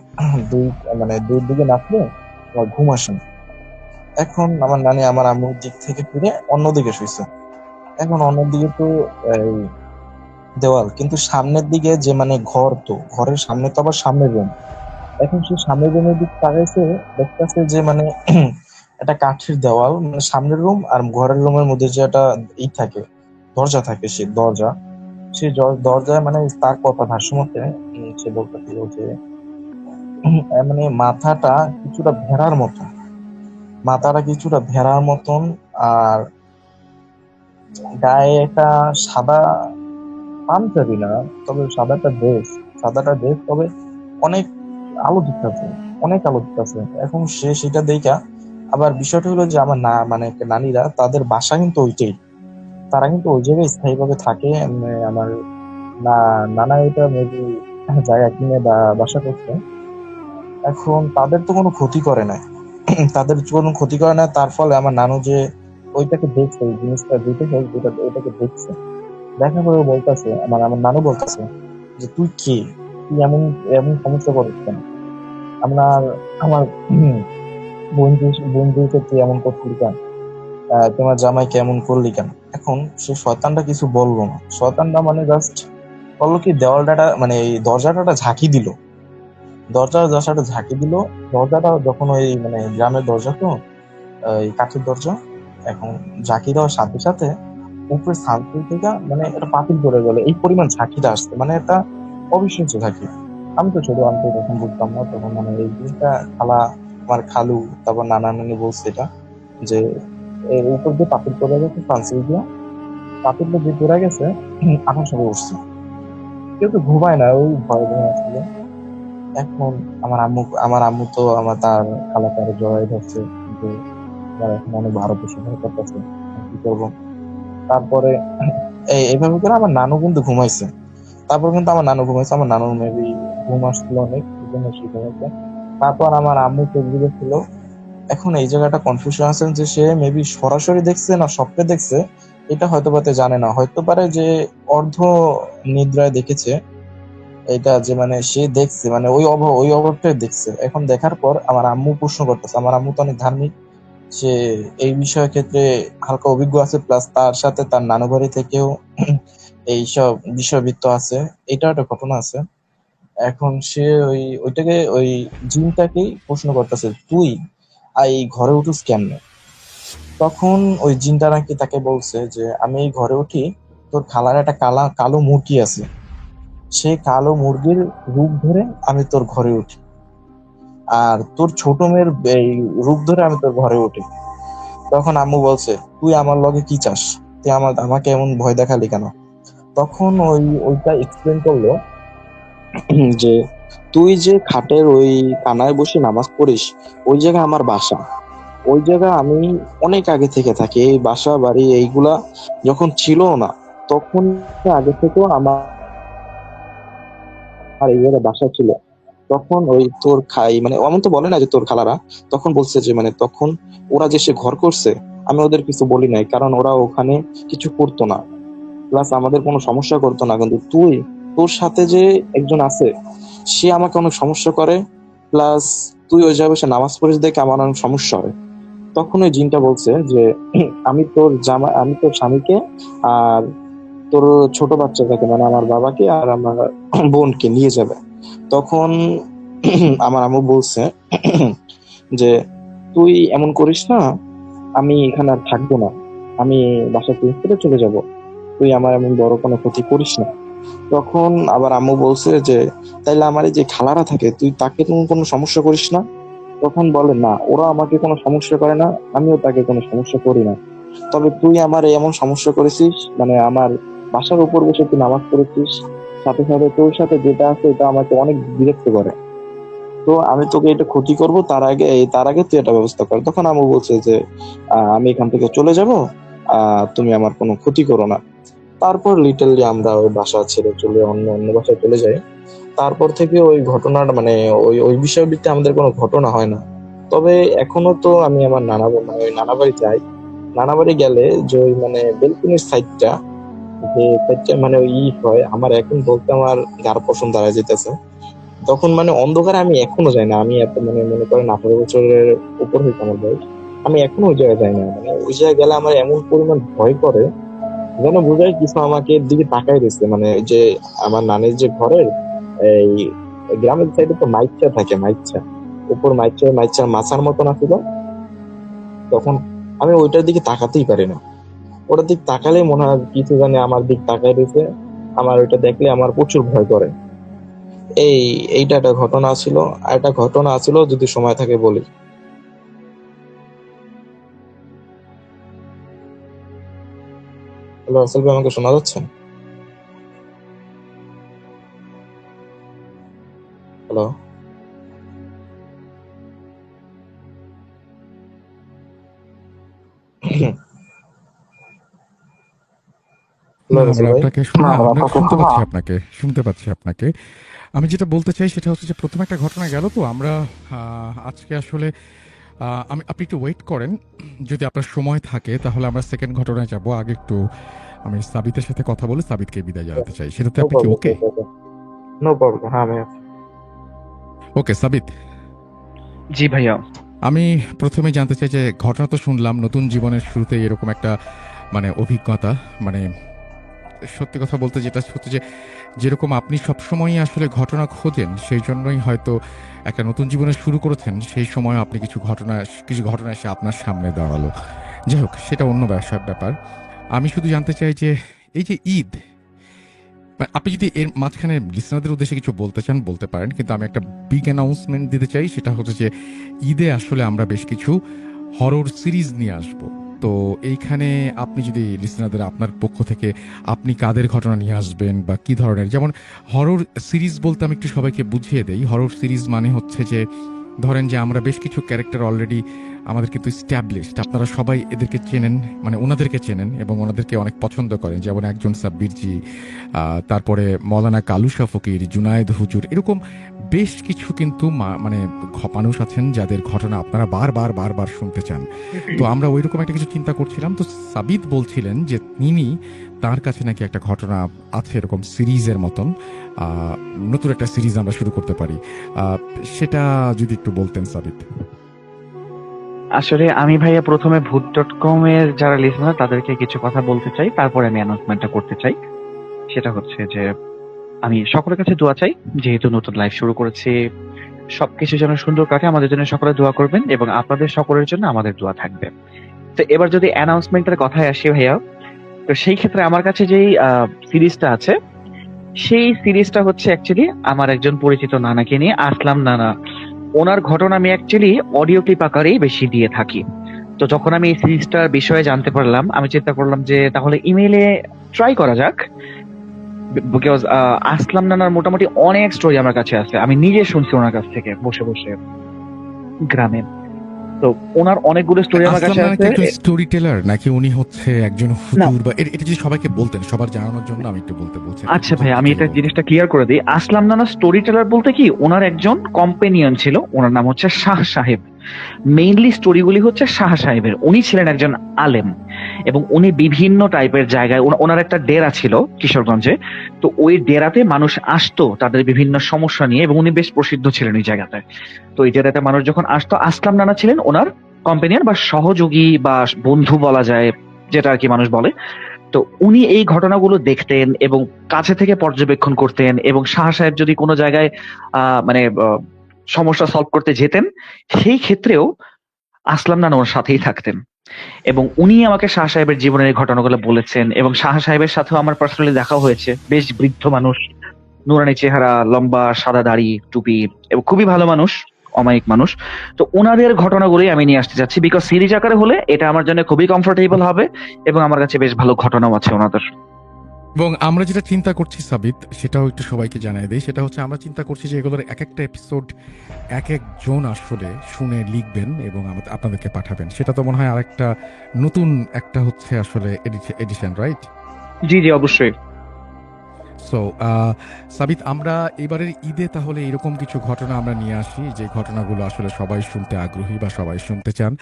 দুই মানে দুই দিকে নাচলে আমার ঘুম আসে না। এখন আমার নানি আমার আম্মুর দিক থেকে ফিরে অন্যদিকে শুইছে। এখন অন্যদিকে তো এই দেওয়াল, কিন্তু সামনের দিকে যে মানে ঘর, তো ঘরের সামনে তো আবার সামনের রুম। এখন সে সামনের রুমের দিক তাকাইছে, দেখতেছে যে মানে একটা কাঠের দেওয়াল, মানে সামনের রুম আর ঘরের রুমের মধ্যে যে একটা থাকে, দরজা থাকে, সে দরজা, সে দরজায় মানে তার কথা ভাষ্য মতে সে বলতেছিল যে মানে মাথাটা কিছুটা ভেড়ার মতন, আর গায়ে একটা সাদা পাঞ্জাবি না, তবে সাদাটা ড্রেস, তবে অনেক আলো দিতেছে, অনেক আলো দিতেছে। এখন সে সেটা দেখা, আবার বিষয়টা হলো যে আমার না মানে নানীরা তাদের বাসা কিন্তু ওইটাই, তারা কিন্তু ওই জায়গায় স্থায়ীভাবে থাকে। আমার নানা এটা মেবি জায়গা কিনে বা বাসা করছে। এখন তাদের তো কোনো ক্ষতি করে না, তাদের কোনো ক্ষতি করে না, তার ফলে আমার নানু যে ওইটাকে দেখছে, ওই জিনিসটা যেটা হোক যেটা ওইটাকে দেখছে, দেখা করে বলতেছে, আমার আমার নানু বলতেছে যে তুই কে, তুই এমন এমন সমস্যা করিস কেন, আমার আমার বন্ধুকে তুই এমন করছিলি কেন, তোমার জামাইকে এমন করলি কেন। এখন সে শয়তানটা কিছু বললো না, শয়তানটা মানে জাস্ট বললো কি, দেওয়ালটা মানে এই দরজাটা ঝাঁকি দিল, দরজাটা ঝাঁকি দিল। দরজাটা যখন ওই মানে গ্রামের দরজা তো, এই কাঠের দরজা, এখন ঝাঁকি দেওয়ার সাথে সাথে উপরে সানসিল থেকে মানে একটা পাতিল পড়ে গেল, এই পরিমাণ ঝাঁকিটা আসছে, মানে এটা অবিশ্বাস্য ঝাঁকি। আমি তো ছোট, আমি তো তখন বুঝতাম না, তখন মানে এই জিনিসটা আমার খালু তারপর নানা নানি বলছে এটা, যে এর উপর দিয়ে পাতিল পড়ে গেছে, সানসিল দিয়ে পাতিলটা দিয়ে পড়ে গেছে, আমার সঙ্গে উঠছে। কেউ তো ঘুমায় না, ওই ভয় ভয় আসলে। এখন আমার আম্মু তো তার খালাকে আরো জড়াই ধরছে, কিন্তু আমার এখন অনেক আরো বেশি ভয় করতেছে, কি করবো। তারপরে এইভাবে করে আমার নানু কিন্তু ঘুমাইছে, আমার নানুর মেবি ঘুম আসছিল অনেক, এই জন্য সে ঘুমাইছে। তারপর আমার আম্মু চোখ ছিল। এখন এই জায়গাটা কনফিউশন আছে যে সে মেবি সরাসরি দেখছে না স্বপ্নে দেখছে, এটা হয়তো পাতে জানে না, হয়তো পারে যে অর্ধ নিদ্রায় দেখেছে এটা, যে মানে সে দেখছে, মানে ওই অভাবটাই দেখছে। এখন দেখার পর আমার আম্মু প্রশ্ন করতেছে, আমার আম্মু তো অনেক ধার্মিক, সে এই বিষয়ের ক্ষেত্রে হালকা অভিজ্ঞ আছে, প্লাস তার সাথে তার নানু বাড়ি থেকেও এইসব বিষয়বৃত্ত আছে, এটা একটা ঘটনা আছে। এখন সে ওই জিনটাকেই প্রশ্ন করতেছে, তুই এই ঘরে উঠুস কেমনে। তখন ওই জিনটা নাকি তাকে বলছে যে আমি এই ঘরে উঠি, তোর খালার একটা কালো মুরগি আছে, সেই কালো মুরগির রূপ ধরে আমি তোর ঘরে উঠি, আর তোর ছোট মেয়ের এই রূপ ধরে আমি তোর ঘরে উঠি। তখন আম্মু বলছে, তুই আমার লগে কি চাস, তুই আমাকে এমন ভয় দেখালি কেন। তখন ওইটা এক্সপ্লেন করলো যে তুই যে খাটের ওই কানায় বসে নামাজ পড়িস, ওই জায়গায় আমার বাসা, ওই জায়গা আমি অনেক আগে থেকে থাকি, এই বাসা বাড়ি এইগুলা যখন ছিল না, তখন আগে থেকেও আমার এই জায়গায় বাসা ছিল। তখন ওই তোর মানে এমন তো বলে না যে তোর খালারা, তখন বলছে যে মানে তখন ওরা যে সে ঘর করছে, আমি ওদের কিছু বলি নাই, কারণ ওরা ওখানে কিছু করতো না, প্লাস আমাদের কোনো সমস্যা করতো না। কিন্তু তোর সাথে যে একজন আছে, সে আমাকে অনেক সমস্যা করে, প্লাস তুই ওই যাবে সে নামাজ পড়ে দেখে আমার অনেক সমস্যা হয়। তখন ওই জিনটা বলছে যে আমি তোর স্বামীকে আর তোর ছোট বাচ্চাটাকে মানে আমার বাবাকে আর আমার বোনকে নিয়ে যাবে। তখন আমার আম্মু বলছে যে তুই এমন করিস না, আমি এখানে আর থাকবো না, আমি বাসা চেঞ্জ করে চলে যাব, তুই আমার এমন বড় কোনো ক্ষতি করিস না। তখন আবার আম্মু বলছে যে তাইলে আমার এই যে খালারা থাকে, তুই তাকে কোনো সমস্যা করিস না। তখন বলে না, ওরা আমাকে কোনো সমস্যা করে না, আমিও তাকে কোনো সমস্যা করি না, তবে তুই আমার এমন সমস্যা করেছিস, মানে আমার বাসার উপর বসে তুই নামাজ পড়েছিস, সাথে সাথে তোর সাথে যেটা আছে এটা আমাকে অনেক বিরক্ত করে। তো আমি তোকে এটা ক্ষতি করব, তার আগে তুই এটা ব্যবস্থা কর। তখন আম্মু বলছে যে আমি এখান থেকে চলে যাব, তুমি আমার কোনো ক্ষতি করো না। তারপর লিটারলি আমরা ওই বাসা ছেড়ে চলে অন্য অন্য বাসায় চলে যাই। তারপর থেকে ওই ঘটনাটা মানে ওই বিষয়টিতে আমাদের কোনো ঘটনা হয় না। তবে এখনো তো আমি আমার মানে ওই নানা বাড়ি যাই। নানা বাড়ি গেলে যে ওই মানে বেলকনির সাইডটা, যে সাইডটা মানে ওই হয় আমার, এখন বলতে আমার গার পশম দাঁড়ায় যেতেছে। তখন মানে অন্ধকারে আমি এখনো যাই না, আমি এত মানে মনে করেন 18 বছরের উপর হয়েছে আমার বয়স, আমি এখনো ওই জায়গায় যাই না। মানে ওই জায়গায় গেলে আমার এমন পরিমাণ ভয় করে, যেন বোঝায় কিছু আমাকে দিকে তাকাই দিচ্ছে। মানে ওই যে আমার নানির যে ঘরের এই গ্রামের সাইডে তো মাইচ্ছা থাকে, মাইচ্ছা উপর মাইচ্ছার মাছার মতন আছিল। তখন আমি ওইটার দিকে তাকাতেই পারি না, ওটার দিক তাকালে মনে হয় কিছু জানে আমার দিক তাকাই দিয়েছে। আমার ওইটা দেখলে আমার প্রচুর ভয় করে। এইটা একটা ঘটনা ছিল। আর একটা ঘটনা ছিল, যদি সময় থাকে বলি। হ্যালো রাসেল ভাই, আমাকে শোনা যাচ্ছে? হ্যালো হ্যালো না, রাসেল আমরা ভাই। আপনাকে আমরা শুনতে পাচ্ছি আপনাকে। আমি যেটা বলতে চাই সেটা হচ্ছে যে প্রথম একটা ঘটনা গেল, তো আমরা আজকে আসলে আপনি একটু ওয়েট করেন, যদি আপনার সময় থাকে তাহলে আমরা সেকেন্ড ঘটনায় যাব। আগে একটু আমি সাবিতের সাথে কথা বলে সাবিতকে বিদায় জানাতে চাই, সেটাতে নো আপনি কি প্রবলেম, ওকে? No problem. হ্যাঁ ভাই। ওকে সাবিত, জি ভাইয়া। আমি প্রথমে জানতে চাই যে ঘটনা তো শুনলাম, নতুন জীবনের শুরুতে এরকম একটা মানে অভিজ্ঞতা, মানে সত্যি কথা বলতে যেটা হচ্ছে যে যেরকম আপনি সবসময়ই আসলে ঘটনা খোঁজেন, সেই জন্যই হয়তো একটা নতুন জীবনে শুরু করেছেন, সেই সময় আপনি কিছু ঘটনা এসে আপনার সামনে দাঁড়ালো। যাই হোক, সেটা অন্য ব্যাপার। আমি শুধু জানতে চাই যে এই যে ঈদ, আপনি যদি এর মাঝখানে লিসনারদের উদ্দেশ্যে কিছু বলতে চান বলতে পারেন, কিন্তু আমি একটা বিগ অ্যানাউন্সমেন্ট দিতে চাই। সেটা হচ্ছে যে ঈদে আসলে আমরা বেশ কিছু হরর সিরিজ নিয়ে আসব। তো এইখানে আপনি যদি লিসনারদের আপনার পক্ষ থেকে আপনি কাদের ঘটনা নিয়ে আসবেন বা কি ধরনের, যেমন হরর সিরিজ বলতে আমি একটু সবাইকে বুঝিয়ে দেই। হরর সিরিজ মানে হচ্ছে যে ধরেন যে আমরা বেশ কিছু ক্যারেক্টার অলরেডি আমাদের কিন্তু স্ট্যাবলিশড, আপনারা সবাই এদেরকে চেনেন, মানে ওনাদেরকে চেনেন এবং ওনাদেরকে অনেক পছন্দ করেন, যেমন একজন সাব্বিরজি, তারপরে মৌলানা কালুশা ফকির, জুনায়েদ হুজুর, এরকম বেশ কিছু কিন্তু মানে মানুষ আছেন যাদের ঘটনা আপনারা বারবার শুনতে চান। তো আমরা ওইরকম একটা কিছু চিন্তা করছিলাম। তো সাবিত বলছিলেন যে তার কাছে নাকি একটা ঘটনা আছে এরকম সিরিজের মতন, নতুন একটা সিরিজ আমরা শুরু করতে পারি। সেটা যদি একটু বলতেন সাবিত। আসলে আমি ভাইয়া প্রথমে ভূত.com এর যারা লিসনার তাদেরকে কিছু কথা বলতে চাই, তারপরে আমি অ্যানাউন্সমেন্টটা করতে চাই। সেটা হচ্ছে যে আমি সকলের কাছে দোয়া চাই, যেহেতু নতুন লাইফ শুরু করেছি, সবকিছু যেন সুন্দর কাটে, আমাদের জন্য সকলে দোয়া করবেন এবং আপনাদের সকলের জন্য আমাদের দোয়া থাকবে। তো এবার যদি অ্যানাউন্সমেন্টের কথায় আসি ভাইয়া, তো সেই ক্ষেত্রে আমার কাছে যেই সিরিজটা আছে, সেই সিরিজটা হচ্ছে অ্যাকচুয়ালি আমার একজন পরিচিত নানাকে নিয়ে, আসলাম নানা। ওনার ঘটনা আমি অ্যাকচুয়ালি অডিও ক্লিপ আকারেই বেশি দিয়ে থাকি। তো যখন আমি এই সিরিজটার বিষয়ে জানতে পারলাম, আমি চিন্তা করলাম যে তাহলে ইমেইলে ট্রাই করা যাক, বিকজ আসলাম নানার মোটামুটি অনেক স্টোরি আমার কাছে আছে, আমি নিজে শুনছি ওনার কাছ থেকে বসে বসে গ্রামে। তো তো ওনার অনেকগুলো স্টোরি আমার কাছে আসলাম নানা কি আছে। একজন স্টোরি টেলার নাকি উনি হচ্ছে একজন হুজুর, বা এটা যদি সবাইকে বলতেন, সবার জানানোর জন্য আমি একটু বলতে বলছি। আচ্ছা ভাই, আমি এটা জিনিসটা ক্লিয়ার করে দিই। আসলাম নানা স্টোরি টেলার বলতে কি, ওনার একজন কম্পেনিয়ন ছিল, ওনার নাম হচ্ছে শাহ সাহেব। মেইনলি স্টোরিগুলি হচ্ছে শাহ সাহেবের। উনি ছিলেন একজন আলেম এবং উনি বিভিন্ন টাইপের জায়গায়, ওনার একটা ডেরা ছিল কিশোরগঞ্জে। তো ওই ডেরাতে মানুষ আসতো তাদের বিভিন্ন সমস্যা নিয়ে, এবং উনি বেশ প্রসিদ্ধ ছিলেন ওই জায়গাতে। তো এই ডেরাতে মানুষ যখন আসতো, আসলাম নানা ছিলেন ওনার কম্পেনিয়ন বা সহযোগী বা বন্ধু বলা যায়, যেটা আর কি মানুষ বলে। তো উনি এই ঘটনাগুলো দেখতেন এবং কাছে থেকে পর্যবেক্ষণ করতেন, এবং শাহ সাহেব যদি কোনো জায়গায় মানে সমস্যা সলভ করতে যেতেন, সেই ক্ষেত্রেও আসলাম নানা ওর সাথেই থাকতেন। এবং উনি আমাকে শাহ সাহেবের জীবনের এই ঘটনাগুলো বলেছেন, এবং শাহ সাহেবের সাথেও আমার পার্সোনালি দেখা হয়েছে। বেশ বৃদ্ধ মানুষ, নুরানি চেহারা, লম্বা সাদা দাড়ি, টুপি, এবং খুবই ভালো মানুষ, অমায়িক মানুষ। তো ওনাদের ঘটনাগুলোই আমি নিয়ে আসতে চাচ্ছি, বিকজ সিরিজ আকারে হলে এটা আমার জন্য খুবই কমফোর্টেবল হবে, এবং আমার কাছে বেশ ভালো ঘটনাও আছে ওনাদের। এবং আমরা যেটা চিন্তা করছি সাবিত, সেটাও একটু সবাইকে জানিয়ে দিই। সেটা হচ্ছে আমরা চিন্তা করছি যে এগুলোর এক একটা এপিসোড এক একজন আসলে শুনে লিখবেন এবং আপনাদেরকে পাঠাবেন। সেটা তো মনে হয় আরেকটা নতুন একটা হচ্ছে আসলে এডিশন, রাইট? জি জি, অবশ্যই। সো সাবিত, আমরা এবারের ঈদে তাহলে এরকম কিছু ঘটনা আমরা নিয়ে আসি, যে ঘটনাগুলো আসলে সবাই শুনতে আগ্রহী বা সবাই শুনতে চান।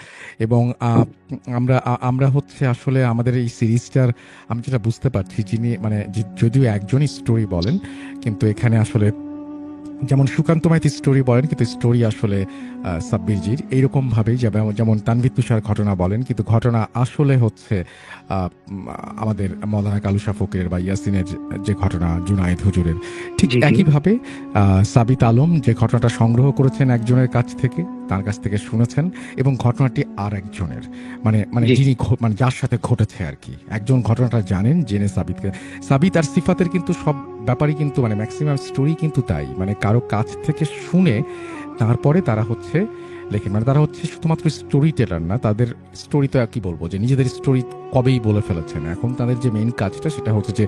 এবং আমরা হচ্ছে আসলে আমাদের এই সিরিজটার, আমি যেটা বুঝতে পারছি, যিনি মানে যদিও একজনই স্টোরি বলেন, কিন্তু এখানে আসলে যেমন সুকান্ত মাইতি স্টোরি বলেন, কিন্তু স্টোরি আসলে সাব্বিরজির এইরকম ভাবেই যাবে। যেমন তানভীর তুষার ঘটনা বলেন, কিন্তু ঘটনা আসলে হচ্ছে আমাদের মৌলানা কালুশা ফকিরের বা ইয়াসিনের যে ঘটনা, জুনায়েদ হুজুরের। ঠিক জি জি একইভাবে সাবিত আলম যে ঘটনাটা সংগ্রহ করেছেন একজনের কাছ থেকে, তার কাছ থেকে শুনেছেন, এবং ঘটনাটি আর একজনের, মানে মানে জি। যিনি মানে যার সাথে ঘটেছে আর কি, একজন ঘটনাটা জানেন, জেনে সাবিত আর সিফাতের কিন্তু সব ব্যাপারই কিন্তু মানে ম্যাক্সিমাম স্টোরি কিন্তু তাই, মানে কারো কাছ থেকে শুনে তারপরে তারা হচ্ছে লেখেন। মানে তারা হচ্ছে শুধুমাত্র স্টোরি টেলার না, তাদের স্টোরি তো আর কি বলবো, যে নিজেদের স্টোরি কবেই বলে ফেলেছেন। এখন তাদের যে মেইন কাজটা সেটা হচ্ছে যে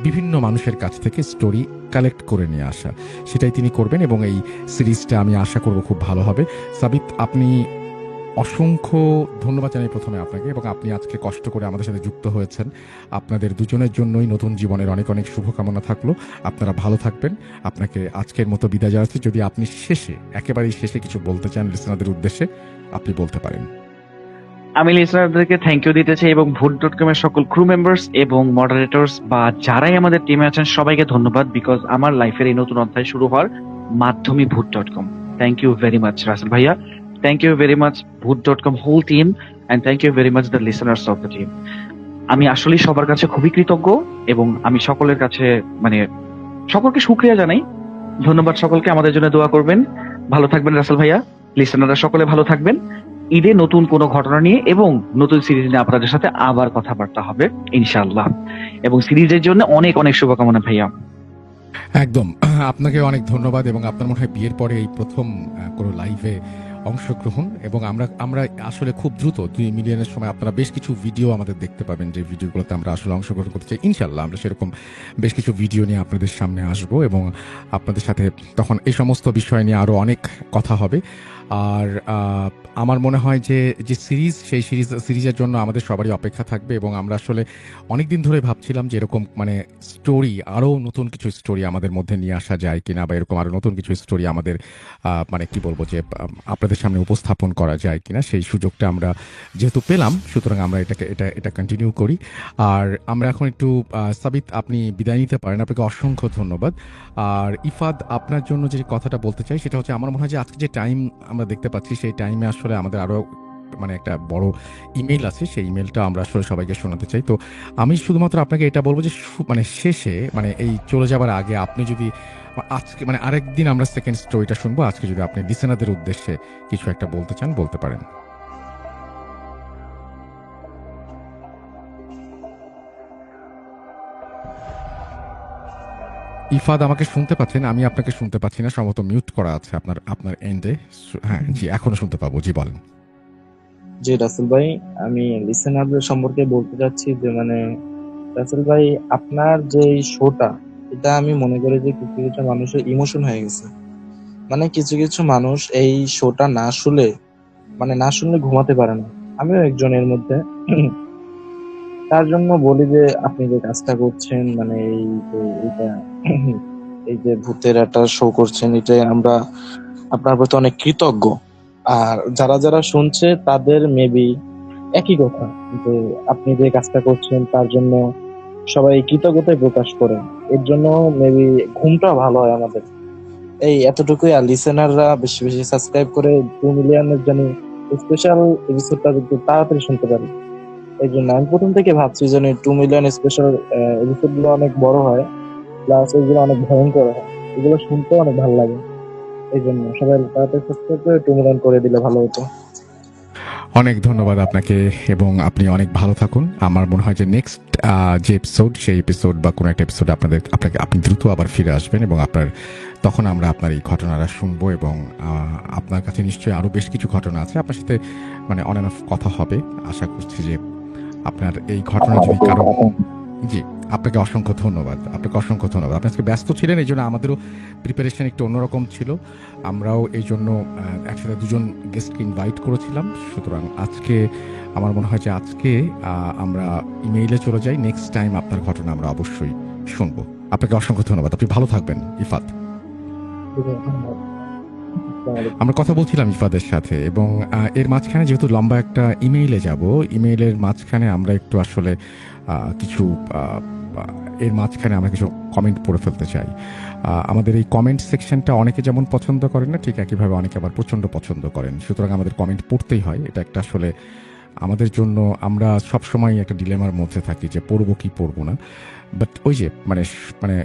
বিভিন্ন মানুষের কাছ থেকে স্টোরি কালেক্ট করে নিয়ে আসা, সেটাই তিনি করবেন। এবং এই সিরিজটা আমি আশা করব খুব ভালো হবে। সাবিত, আপনি অসংখ্য ধন্যবাদ জানাই প্রথমে আপনাকে, এবং আপনি আজকে কষ্ট করে আমাদের সাথে যুক্ত হয়েছেন। আপনাদের দুজনের জন্যই নতুন জীবনের অনেক অনেক শুভকামনা থাকলো। আপনারা ভালো থাকবেন। আপনাকে আজকের মতো বিদায় জানাচ্ছি। যদি আপনি একেবারেই শেষে কিছু বলতে চান লিসেনারদের উদ্দেশ্যে, আপনি বলতে পারেন। আমি লিসনারদেরকে থ্যাংক ইউ দিতে চাই, এবং ভুট.com এর সকল ক্রু মেম্বার্স এবং মডারেটরস বা যারাই আমাদের টিমে আছেন সবাইকে ধন্যবাদ, বিকজ আমার লাইফের এই নতুন অধ্যায় শুরু হওয়ার মাধ্যমই ভুট.com। Thank you very much Rasel ভাইয়া, থ্যাংক ইউ ভেরি মাচ ভুট.com whole team, and thank you very much the listeners of the team. আমি আসলে সবার কাছে খুবই কৃতজ্ঞ, এবং আমি সকলের কাছে মানে সকলকে শুকরিয়া জানাই। ধন্যবাদ সকলকে, আমাদের জন্য দোয়া করবেন। ভালো থাকবেন রাসেল ভাইয়া, লিসনাররা সকলে ভালো থাকবেন। ঈদে নতুন কোনো ঘটনা নিয়ে এবং নতুন সিরিজ নিয়ে আপনাদের সাথে আবার কথাবার্তা হবে ইনশাআল্লাহ, এবং সিরিজের জন্য অনেক অনেক শুভকামনা ভাইয়া। একদম, আপনাকে অনেক ধন্যবাদ। এবং আপনার মনে হয় বিয়ের পরে এই প্রথম কোনো লাইভে অংশগ্রহণ, এবং আমরা আমরা আসলে খুব দ্রুত 2 মিলিয়নের সময় আপনারা বেশ কিছু ভিডিও আমাদের দেখতে পাবেন, যে ভিডিওগুলোতে আমরা আসলে অংশগ্রহণ করতে চাই। ইনশাল্লাহ আমরা সেরকম বেশ কিছু ভিডিও নিয়ে আপনাদের সামনে আসব, এবং আপনাদের সাথে তখন এই সমস্ত বিষয় নিয়ে আরও অনেক কথা হবে। আর আমার মনে হয় যে যে সেই সিরিজের জন্য আমাদের সবারই অপেক্ষা থাকবে। এবং আমরা আসলে অনেকদিন ধরে ভাবছিলাম যে এরকম মানে স্টোরি, আরও নতুন কিছু স্টোরি আমাদের মধ্যে নিয়ে আসা যায় কিনা, বা এরকম আরও নতুন কিছু স্টোরি আমাদের মানে কি বলবো, যে আপনাদের সামনে উপস্থাপন করা যায় কিনা, সেই সুযোগটা আমরা যেহেতু পেলাম, সুতরাং আমরা এটা কন্টিনিউ করি। আর আমরা এখন একটু সাবিত, আপনি বিদায় নিতে পারেন। আপনাকে অসংখ্য ধন্যবাদ। আর ইফাদ, আপনার জন্য যে কথাটা বলতে চাই সেটা হচ্ছে, আমার মনে হয় যে আজকে যে টাইম আমরা দেখতে পাচ্ছি, সেই টাইমে আসলে আমাদের আরও মানে একটা বড় ইমেল আছে, সেই ইমেলটা আমরা আসলে সবাইকে শোনাতে চাই। তো আমি শুধুমাত্র আপনাকে এটা বলবো যে মানে শেষে, মানে এই চলে যাবার আগে আপনি যদি আজকে মানে আরেকদিন আমরা সেকেন্ড স্টোরিটা শুনবো, আজকে যদি আপনি লিসেনারদের উদ্দেশ্যে কিছু একটা বলতে চান, বলতে পারেন। ইফাদ, আমাকে শুনতে পাচ্ছেন? আমি আপনাকে শুনতে পাচ্ছি না, সম্ভবত মিউট করা আছে আপনার এন্ডে। হ্যাঁ জি, এখনো শুনতে পাবো, জি বলেন। জি রাসেল ভাই, আমি লিসেনারদের সম্পর্কে বলতে চাচ্ছি যে মানে রাসেল ভাই, আপনার যে এই শোটা, এটা আমি মনে করি যে কিছু কিছু মানুষের ইমোশন হয়ে গেছে। মানে কিছু কিছু মানুষ এই শোটা না শুনে মানে না শুনলে ঘুমাতে পারে না। আমিও একজন এর মধ্যে। তার জন্য বলি যে আপনি যে কাজটা করছেন, মানে এই যে এইটা এই যে ভূতের একটা শো করছেন, এটাই আমরা আপনার প্রতি অনেক কৃতজ্ঞ। আর যারা যারা শুনছে তাদের মেবি একই কথা, যে আপনি যে কাজটা করছেন তার জন্য সবাই কৃতজ্ঞতাই প্রকাশ করে। এর জন্য মেবি ঘুমটা ভালো হয় আমাদের। এই এতটুকুই। আর লিসেনাররা বেশি বেশি সাবস্ক্রাইব করে 2 মিলিয়নের জন্য স্পেশাল এপিসোডটা যদি তাড়াতাড়ি শুনতে পারি। এই জন্য আমি প্রথম থেকে ভাবছি যে 2 মিলিয়ন স্পেশাল এপিসোড গুলো অনেক বড় হয়, প্লাস এগুলো অনেক ভয়ঙ্কর হয়, এগুলো শুনতে অনেক ভালো লাগে। এই জন্য সবাই তাড়াতাড়ি সাবস্ক্রাইব করে 2 মিলিয়ন করে দিলে ভালো হতো। অনেক ধন্যবাদ আপনাকে, এবং আপনি অনেক ভালো থাকুন। আমার মনে হয় যে নেক্সট যে এপিসোড, সেই এপিসোড বা কোনো একটা এপিসোড আপনি দ্রুত আবার ফিরে আসবেন, এবং তখন আমরা আপনার এই ঘটনাটা শুনবো, এবং আপনার কাছে নিশ্চয়ই আরো বেশ কিছু ঘটনা আছে। আপনার সাথে মানে অন অ্যান্ড অফ কথা হবে। আশা করছি যে আপনার এই ঘটনা যদি কারো, জি, আপনাকে অসংখ্য ধন্যবাদ। আপনি আজকে ব্যস্ত ছিলেন, এই জন্য আমাদেরও প্রিপারেশন একটু অন্যরকম ছিল। আমরাও এই জন্য একসাথে দুজন গেস্টকে ইনভাইট করেছিলাম। সুতরাং আজকে আমার মনে হয় যে আজকে আমরা ইমেইলে চলে যাই। নেক্সট টাইম আপনার ঘটনা আমরা অবশ্যই শুনবো। আপনাকে অসংখ্য ধন্যবাদ। আপনি ভালো থাকবেন, ইফাত। আমরা কথা বলছিলাম ইফাদের সাথে, এবং এর মাঝখানে যেহেতু লম্বা একটা ইমেইলে যাব, ইমেইলের মাঝখানে আমরা একটু আসলে কিছু এর মাঝখানে আমরা কিছু কমেন্ট পড়ে ফেলতে চাই। আমাদের এই কমেন্ট সেকশনটা অনেকে যেমন পছন্দ করেন না, ঠিক একইভাবে অনেকে আবার প্রচণ্ড পছন্দ করেন। সুতরাং আমাদের কমেন্ট পড়তেই হয়। এটা একটা আসলে আমাদের জন্য, আমরা সবসময় একটা ডিলেমার মধ্যে থাকি যে পড়বো কি পড়বো না। বাট ওই যে মানে মানে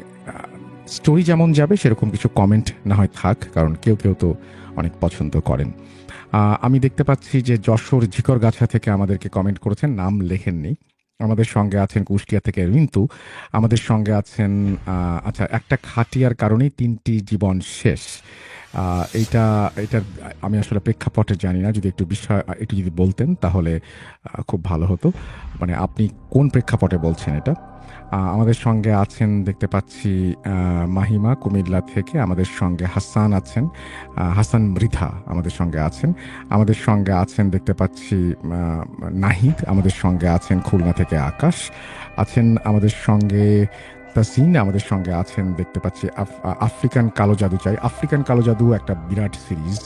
স্টোরি যেমন যাবে সেরকম কিছু কমেন্ট না হয় থাক, কারণ কেউ কেউ তো অনেক পছন্দ করেন। আমি দেখতে পাচ্ছি যে যশোর ঝিকরগাছা থেকে আমাদেরকে কমেন্ট করেছেন, নাম লেখেননি। আমাদের সঙ্গে আছেন কুষ্টিয়া থেকে রিন্তু, আমাদের সঙ্গে আছেন আচ্ছা, একটা খাটিয়ার কারণেই 3টি জীবন শেষ। এটার আমি আসলে প্রেক্ষাপটে জানি না, যদি একটু যদি বলতেন তাহলে খুব ভালো হতো। মানে আপনি কোন প্রেক্ষাপটে বলছেন এটা? আমাদের সঙ্গে আছেন দেখতে পাচ্ছি মাহিমা কুমিল্লা থেকে, আমাদের সঙ্গে হাসান আছেন, হাসান মৃধা আমাদের সঙ্গে আছেন, আমাদের সঙ্গে আছেন দেখতে পাচ্ছি নাহিদ, আমাদের সঙ্গে আছেন খুলনা থেকে আকাশ আছেন, আমাদের সঙ্গে তাসিন, আমাদের সঙ্গে আছেন দেখতে পাচ্ছি আফ্রিকান কালো জাদু চাই। আফ্রিকান কালো জাদু একটা বিরাট সিরিজ,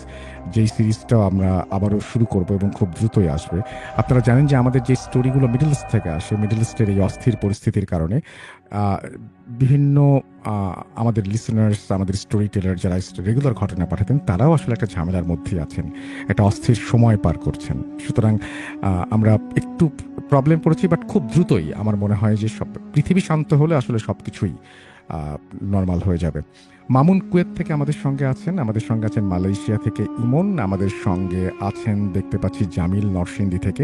যেই সিরিজটাও আমরা আবারও শুরু করব এবং খুব দ্রুতই আসবে। আপনারা জানেন যে আমাদের যে স্টোরিগুলো মিডল ইস্ট থেকে আসে, মিডল ইস্টের এই অস্থির পরিস্থিতির কারণে বিভিন্ন আমাদের লিসেনার্স, আমাদের স্টোরি টেলার যারা রেগুলার ঘটনা পাঠাতেন, তারাও আসলে একটা ঝামেলার মধ্যেই আছেন, একটা অস্থির সময় পার করছেন। সুতরাং আমরা একটু প্রবলেম পড়েছি, বাট খুব দ্রুতই আমার মনে হয় যে পৃথিবী শান্ত হলে আসলে সব কিছুই নর্মাল হয়ে যাবে। মামুন কুয়েত থেকে আমাদের সঙ্গে আছেন, আমাদের সঙ্গে আছেন মালয়েশিয়া থেকে ইমন, আমাদের সঙ্গে আছেন দেখতে পাচ্ছি জামিল নরসিংদী থেকে,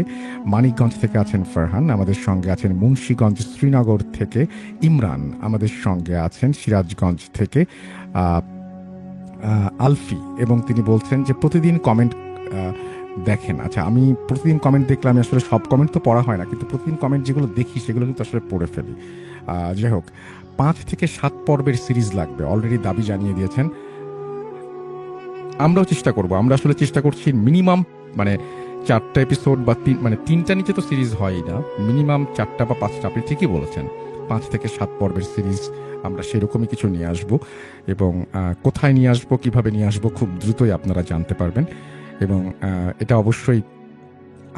মানিকগঞ্জ থেকে আছেন ফারহান, আমাদের সঙ্গে আছেন মুন্সিগঞ্জ শ্রীনগর থেকে ইমরান, আমাদের সঙ্গে আছেন সিরাজগঞ্জ থেকে আলফি, এবং তিনি বলছেন যে প্রতিদিন কমেন্ট দেখেন। আচ্ছা, আমি প্রতিদিন কমেন্ট দেখলে আমি আসলে সব কমেন্ট তো পড়া হয় না, কিন্তু প্রতিদিন কমেন্ট যেগুলো দেখি সেগুলো কিন্তু আসলে পড়ে ফেলি। যাই হোক, 5 থেকে 7 পর্বের সিরিজ লাগবে, অলরেডি দাবি জানিয়ে দিয়েছেন। আমরাও চেষ্টা করব, আমরা আসলে চেষ্টা করছি মিনিমাম মানে 4টা এপিসোড বা 3টা নিচে তো সিরিজ হয়ই না, মিনিমাম 4টা বা 5টা। আপনি ঠিকই বলেছেন, 5 থেকে 7 পর্বের সিরিজ আমরা সেরকমই কিছু নিয়ে আসব, এবং কোথায় নিয়ে আসব, কিভাবে নিয়ে আসব খুব দ্রুতই আপনারা জানতে পারবেন। এবং এটা অবশ্যই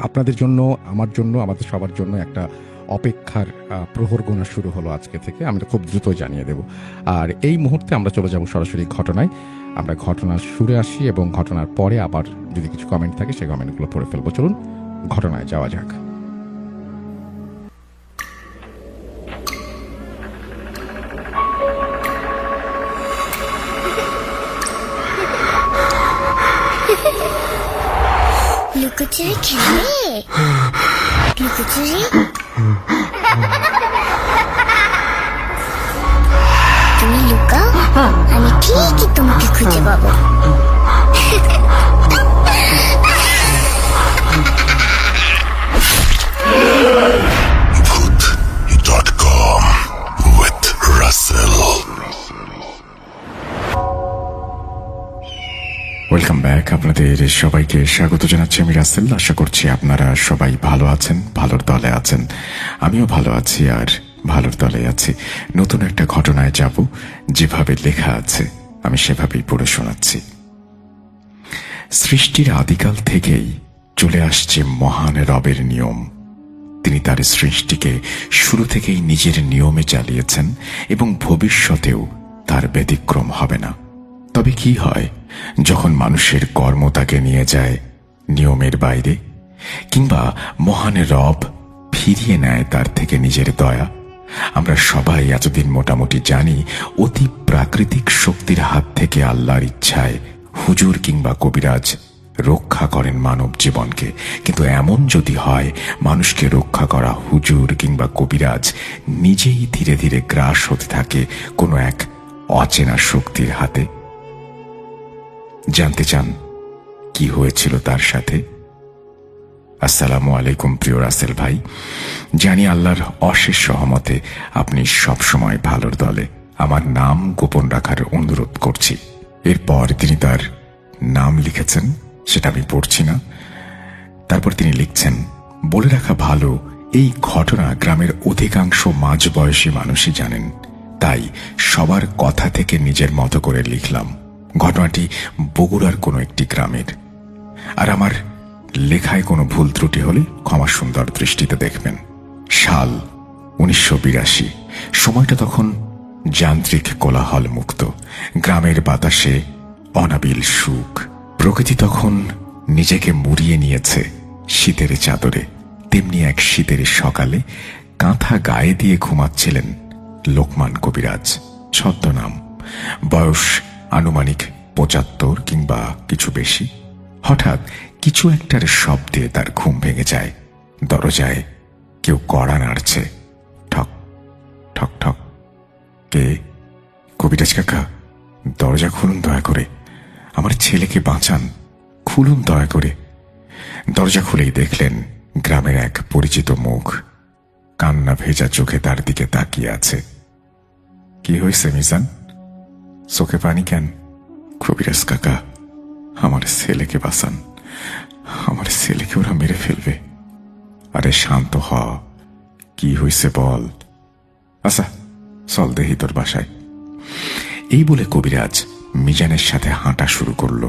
আপনাদের জন্য, আমার জন্য, আমাদের সবার জন্য একটা অপেক্ষার প্রহর গোনা শুরু হলো আজকে থেকে। আমরা খুব দ্রুত জানিয়ে দেব। আর এই মুহূর্তে আমরা চলে যাব সরাসরি ঘটনায়। আমরা ঘটনার সুরে আসি, এবং ঘটনার পরে আবার যদি কিছু কমেন্ট থাকে সেই কমেন্টগুলো পড়ে ফেলবো। চলুন ঘটনায় যাওয়া যাক। লুকোচুরি খেলে, লুকোচুরি তুমি লুকাও, আমি ঠিকই তোমাকে খুঁজে পাবো। Voot.com with Russell. Welcome back আপনাদের সবাইকে স্বাগত জানাচ্ছি আমি রাসেল। আশা করছি আপনারা সবাই ভালো আছেন, ভালোর দলে আছেন। আমিও ভালো আছি আর ভালোর দলে আছি। নতুন একটা ঘটনায় যাব, যেভাবে লেখা আছে আমি সেভাবেই পড়ে শোনাচ্ছি। সৃষ্টির আদিকাল থেকেই চলে আসছে মহান রবের নিয়ম। তিনি তার সৃষ্টিকে শুরু থেকেই নিজের নিয়মে চালিয়েছেন এবং ভবিষ্যতেও তার ব্যতিক্রম হবে না। তবে কি হয় যখন মানুষের কর্ম তাকে নিয়ে যায় নিয়মের বাইরে, কিংবা মহান রব ফিরিয়ে নেয় তার থেকে নিজের দয়া? আমরা সবাই এতদিন মোটামুটি জানি অতি প্রাকৃতিক শক্তির হাত থেকে আল্লাহর ইচ্ছায় হুজুর কিংবা কবিরাজ রক্ষা করেন মানব জীবনকে। কিন্তু এমন যদি হয় মানুষকে রক্ষা করা হুজুর কিংবা কবিরাজ নিজেই ধীরে ধীরে গ্রাস হতে থাকে কোনো এক অচেনা শক্তির হাতে? জানতে চান কি হয়েছিল তার সাথে? আসসালামু আলাইকুম প্রিয় রাসেল ভাই। জানি আল্লাহর অশেষ সহমতে আপনি সবসময় ভালোর দলে। আমার নাম গোপন রাখার অনুরোধ করছি। এরপর তিনি তার নাম লিখেছেন, সেটা আমি পড়ছি না। তারপর তিনি লিখছেন, বলে রাখা ভালো এই ঘটনা গ্রামের অধিকাংশ মাঝবয়সী মানুষই জানেন, তাই সবার কথা থেকে নিজের মতো করে লিখলাম। ঘটনাটি বগুড়ার কোনো একটি গ্রামের। আর আমার লেখায় কোনো ভুল ত্রুটি হলে ক্ষমা সুন্দর দৃষ্টিতে দেখবেন। সাল 1982। সময়টা তখন যান্ত্রিক কোলাহল মুক্ত। গ্রামের বাতাসে অনাবিল সুখ। প্রকৃতি তখন নিজেকে মুড়িয়ে নিয়েছে শীতের চাদরে। তেমনি এক শীতের সকালে কাঁথা গায়ে দিয়ে ঘুমাচ্ছিলেন লোকমান কবিরাজ, ছদ্মনাম। বয়স আনুমানিক 75 কিংবা কিছু বেশি। হঠাৎ কিছু একটার শব্দে তার ঘুম ভেঙে যায়। দরজায় কেউ কড়া নাড়ছে। ঠক ঠক ঠক। কে? কবিরাজ কাকা, দরজা খুলুন দয়া করে, আমার ছেলেকে বাঁচান, খুলুন দয়া করে। দরজা খুলেই দেখলেন গ্রামের এক পরিচিত মুখ। কান্না ভেজা চোখে তার দিকে তাকিয়ে আছে। কি হয়েছে মিজান? চোখে পানি কেন? কবিরাজ কাকা, আমার ছেলেকে বাঁচান, আমার ছেলেকে ওরা মেরে ফেলবে। আরে শান্ত হ, কি হয়েছে বল। আচ্ছা চল দেহি তোর বাসায়। এই বলে কবিরাজ মিজানের সাথে হাঁটা শুরু করল।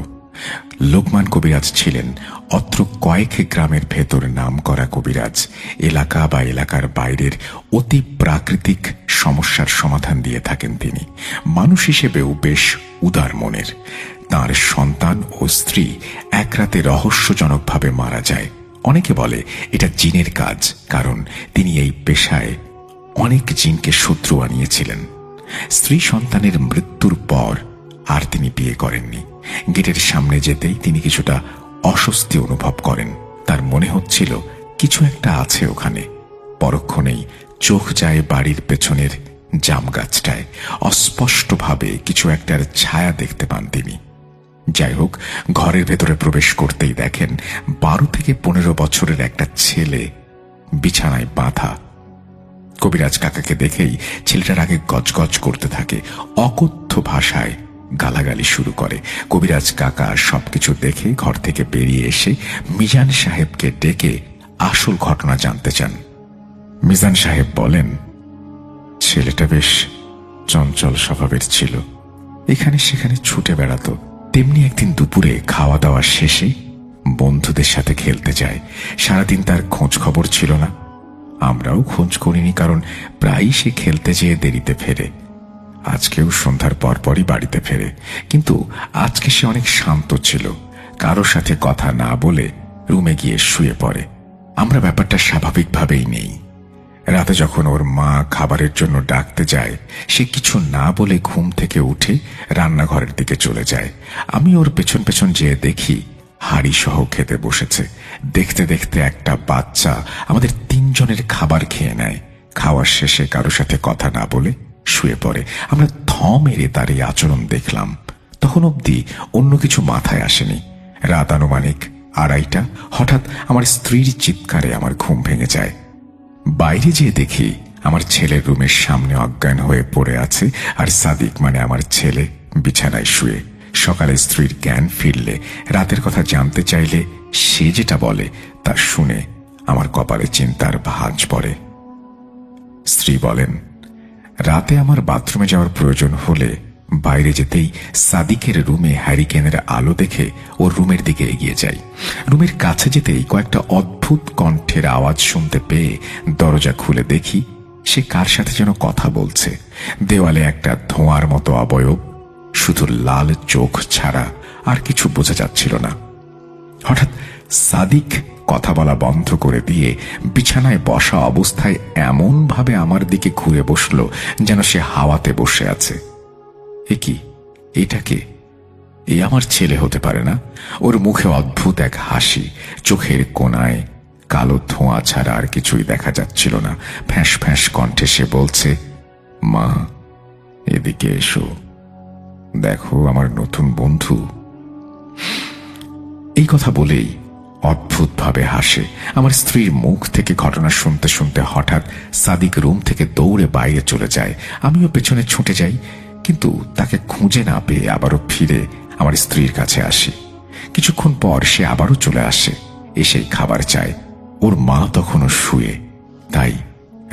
লোকমান কবিরাজ ছিলেন অত্র কয়েক গ্রামের ভেতর নাম করা কবিরাজ। এলাকা বা এলাকার বাইরের অতি প্রাকৃতিক সমস্যার সমাধান দিয়ে থাকেন তিনি। মানুষ হিসেবেও বেশ উদার মনের। তাঁর সন্তান ও স্ত্রী এক রাতে রহস্যজনকভাবে মারা যায়। অনেকে বলে এটা জিনের কাজ, কারণ তিনি এই পেশায় অনেক জিনকে শত্রু আনিয়েছিলেন। স্ত্রী সন্তানের মৃত্যুর পর আর তিনি বিয়ে করেননি। গেটের সামনে যেতেই তিনি কিছুটা অস্বস্তি অনুভব করেন। তার মনে হচ্ছিল কিছু একটা আছে ওখানে। পরক্ষণেই চোখ যায় বাড়ির পেছনের জাম গাছটায়। অস্পষ্টভাবে কিছু একটার ছায়া দেখতে পান তিনি। যাই হোক, ঘরের ভেতরে প্রবেশ করতেই দেখেন 12 থেকে 15 বছরের একটা ছেলে বিছানায় বাঁধা। কবিরাজ কাকাকে দেখেই ছেলেটার আগে গজগজ করতে থাকে, অকথ্য ভাষায় গালাগালি শুরু করে। কবিরাজ কাকা সবকিছু দেখে ঘর থেকে বেরিয়ে এসে মিজান সাহেবকে ডেকে আসল ঘটনা জানতে চান। মিজান সাহেব বলেন, ছেলেটা বেশ চঞ্চল স্বভাবের ছিল, এখানে সেখানে ছুটে বেড়াতো। তেমনি একদিন দুপুরে খাওয়া দাওয়া শেষে বন্ধুদের সাথে খেলতে যায়। সারাদিন তার খোঁজ খবর ছিল না। আমরাও খোঁজ করিনি, কারণ প্রায়ই সে খেলতে যেয়ে দেরিতে ফেরে। আজকেও সন্ধ্যার পরপরই বাড়িতে ফেরে। কিন্তু আজকে সে অনেক শান্ত ছিল। কারো সাথে কথা না বলে রুমে গিয়ে শুয়ে পড়ে। আমরা ব্যাপারটা স্বাভাবিকভাবেই নেই। রাতে যখন ওর মা খাবারের জন্য ডাকতে যায়, সে কিছু না বলে ঘুম থেকে উঠে রান্নাঘরের দিকে চলে যায়। আমি ওর পেছন পেছন যেয়ে দেখি হাড়ি সহ খেতে বসেছে। দেখতে দেখতে একটা বাচ্চা আমাদের 3 জনের খাবার খেয়ে নেয়। খাওয়ার শেষে কারো সাথে কথা না বলে শুয়ে পড়ে। আমরা থ মেরে তার এই আচরণ দেখলাম। তখন অবধি অন্য কিছু মাথায় আসেনি। রাত আনুমানিক 2:30। হঠাৎ আমার স্ত্রীর চিৎকারে আমার ঘুম ভেঙে যায়। বাইরে যেয়ে দেখি আমার ছেলের রুমের সামনে অজ্ঞান হয়ে পড়ে আছে, আর সাদিক মানে আমার ছেলে বিছানায় শুয়ে। সকালে স্ত্রীর জ্ঞান ফিরলে রাতের কথা জানতে চাইলে সে যেটা বলে তা শুনে আমার কপালে চিন্তার ভাঁজ পড়ে। স্ত্রী বলেন, রাতে আমার বাথরুমে যাওয়ার প্রয়োজন হলে বাইরে যেতেই সাদিকের রুমে হ্যারিকেনের আলো দেখে ওর রুমের দিকে এগিয়ে যাই। রুমের কাছে যেতেই কয়েকটা অদ্ভুত কণ্ঠের আওয়াজ শুনতে পেয়ে দরজা খুলে দেখি সে কার সাথে যেন কথা বলছে। দেওয়ালে একটা ধোঁয়ার মতো অবয়ব, শুধু লাল চোখ ছাড়া আর কিছু বোঝা যাচ্ছিল না। হঠাৎ সাদিক কথা বলা বন্ধ করে দিয়ে বিছানায় বসা অবস্থায় এমন ভাবে আমার দিকে ঘুরে বসলো যেন সে হাওয়াতে বসে আছে। এ কি, এটাকে এ আমার ছেলে হতে পারে না? ওর মুখে অদ্ভুত এক হাসি, চোখের কোণায় কালো ধোঁয়া ছাড়া আর কিছুই দেখা যাচ্ছিল না। ফ্যাঁস ফ্যাঁস কণ্ঠে সে বলছে, মা এদিকে এসো, দেখো আমার নতুন বন্ধু। এই কথা বলেই অদ্ভুতভাবে হাসে। আমার স্ত্রীর মুখ থেকে ঘটনা শুনতে শুনতে হঠাৎ সাদিক রুম থেকে দৌড়ে বাইরে চলে যায়। আমিও পেছনে ছুটে যাই, কিন্তু তাকে খুঁজে না পেয়ে আবারও ফিরে আমার স্ত্রীর কাছে আসি। কিছুক্ষণ পর সে আবারও চলে আসে, এসেই খাবার চায়। ওর মা তখনও শুয়ে, তাই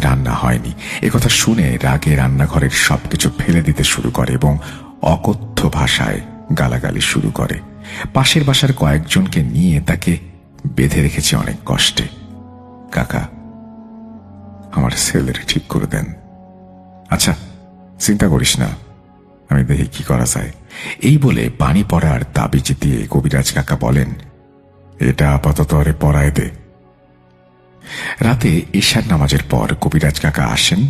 রান্না হয়নি। একথা শুনে রাগে রান্নাঘরের সবকিছু ফেলে দিতে শুরু করে এবং অকথ্য ভাষায় গালাগালি শুরু করে। পাশের বাসার কয়েকজনকে নিয়ে তাকে বেঁধে রেখেছে অনেক কষ্টে। কাকা, আমার ছেলের ঠিক করে দেন। আচ্ছা, চিন্তা করিস না, আমি দেখি কি করা যায়। এই বলে পানি পড়ার তাবিজ দিয়ে কবিরাজ কাকা বলেন, এটা আপাতত আরে পড়ায় দে। রাতে ঈশার নামাজের পর কবিরাজ কাকা আসেন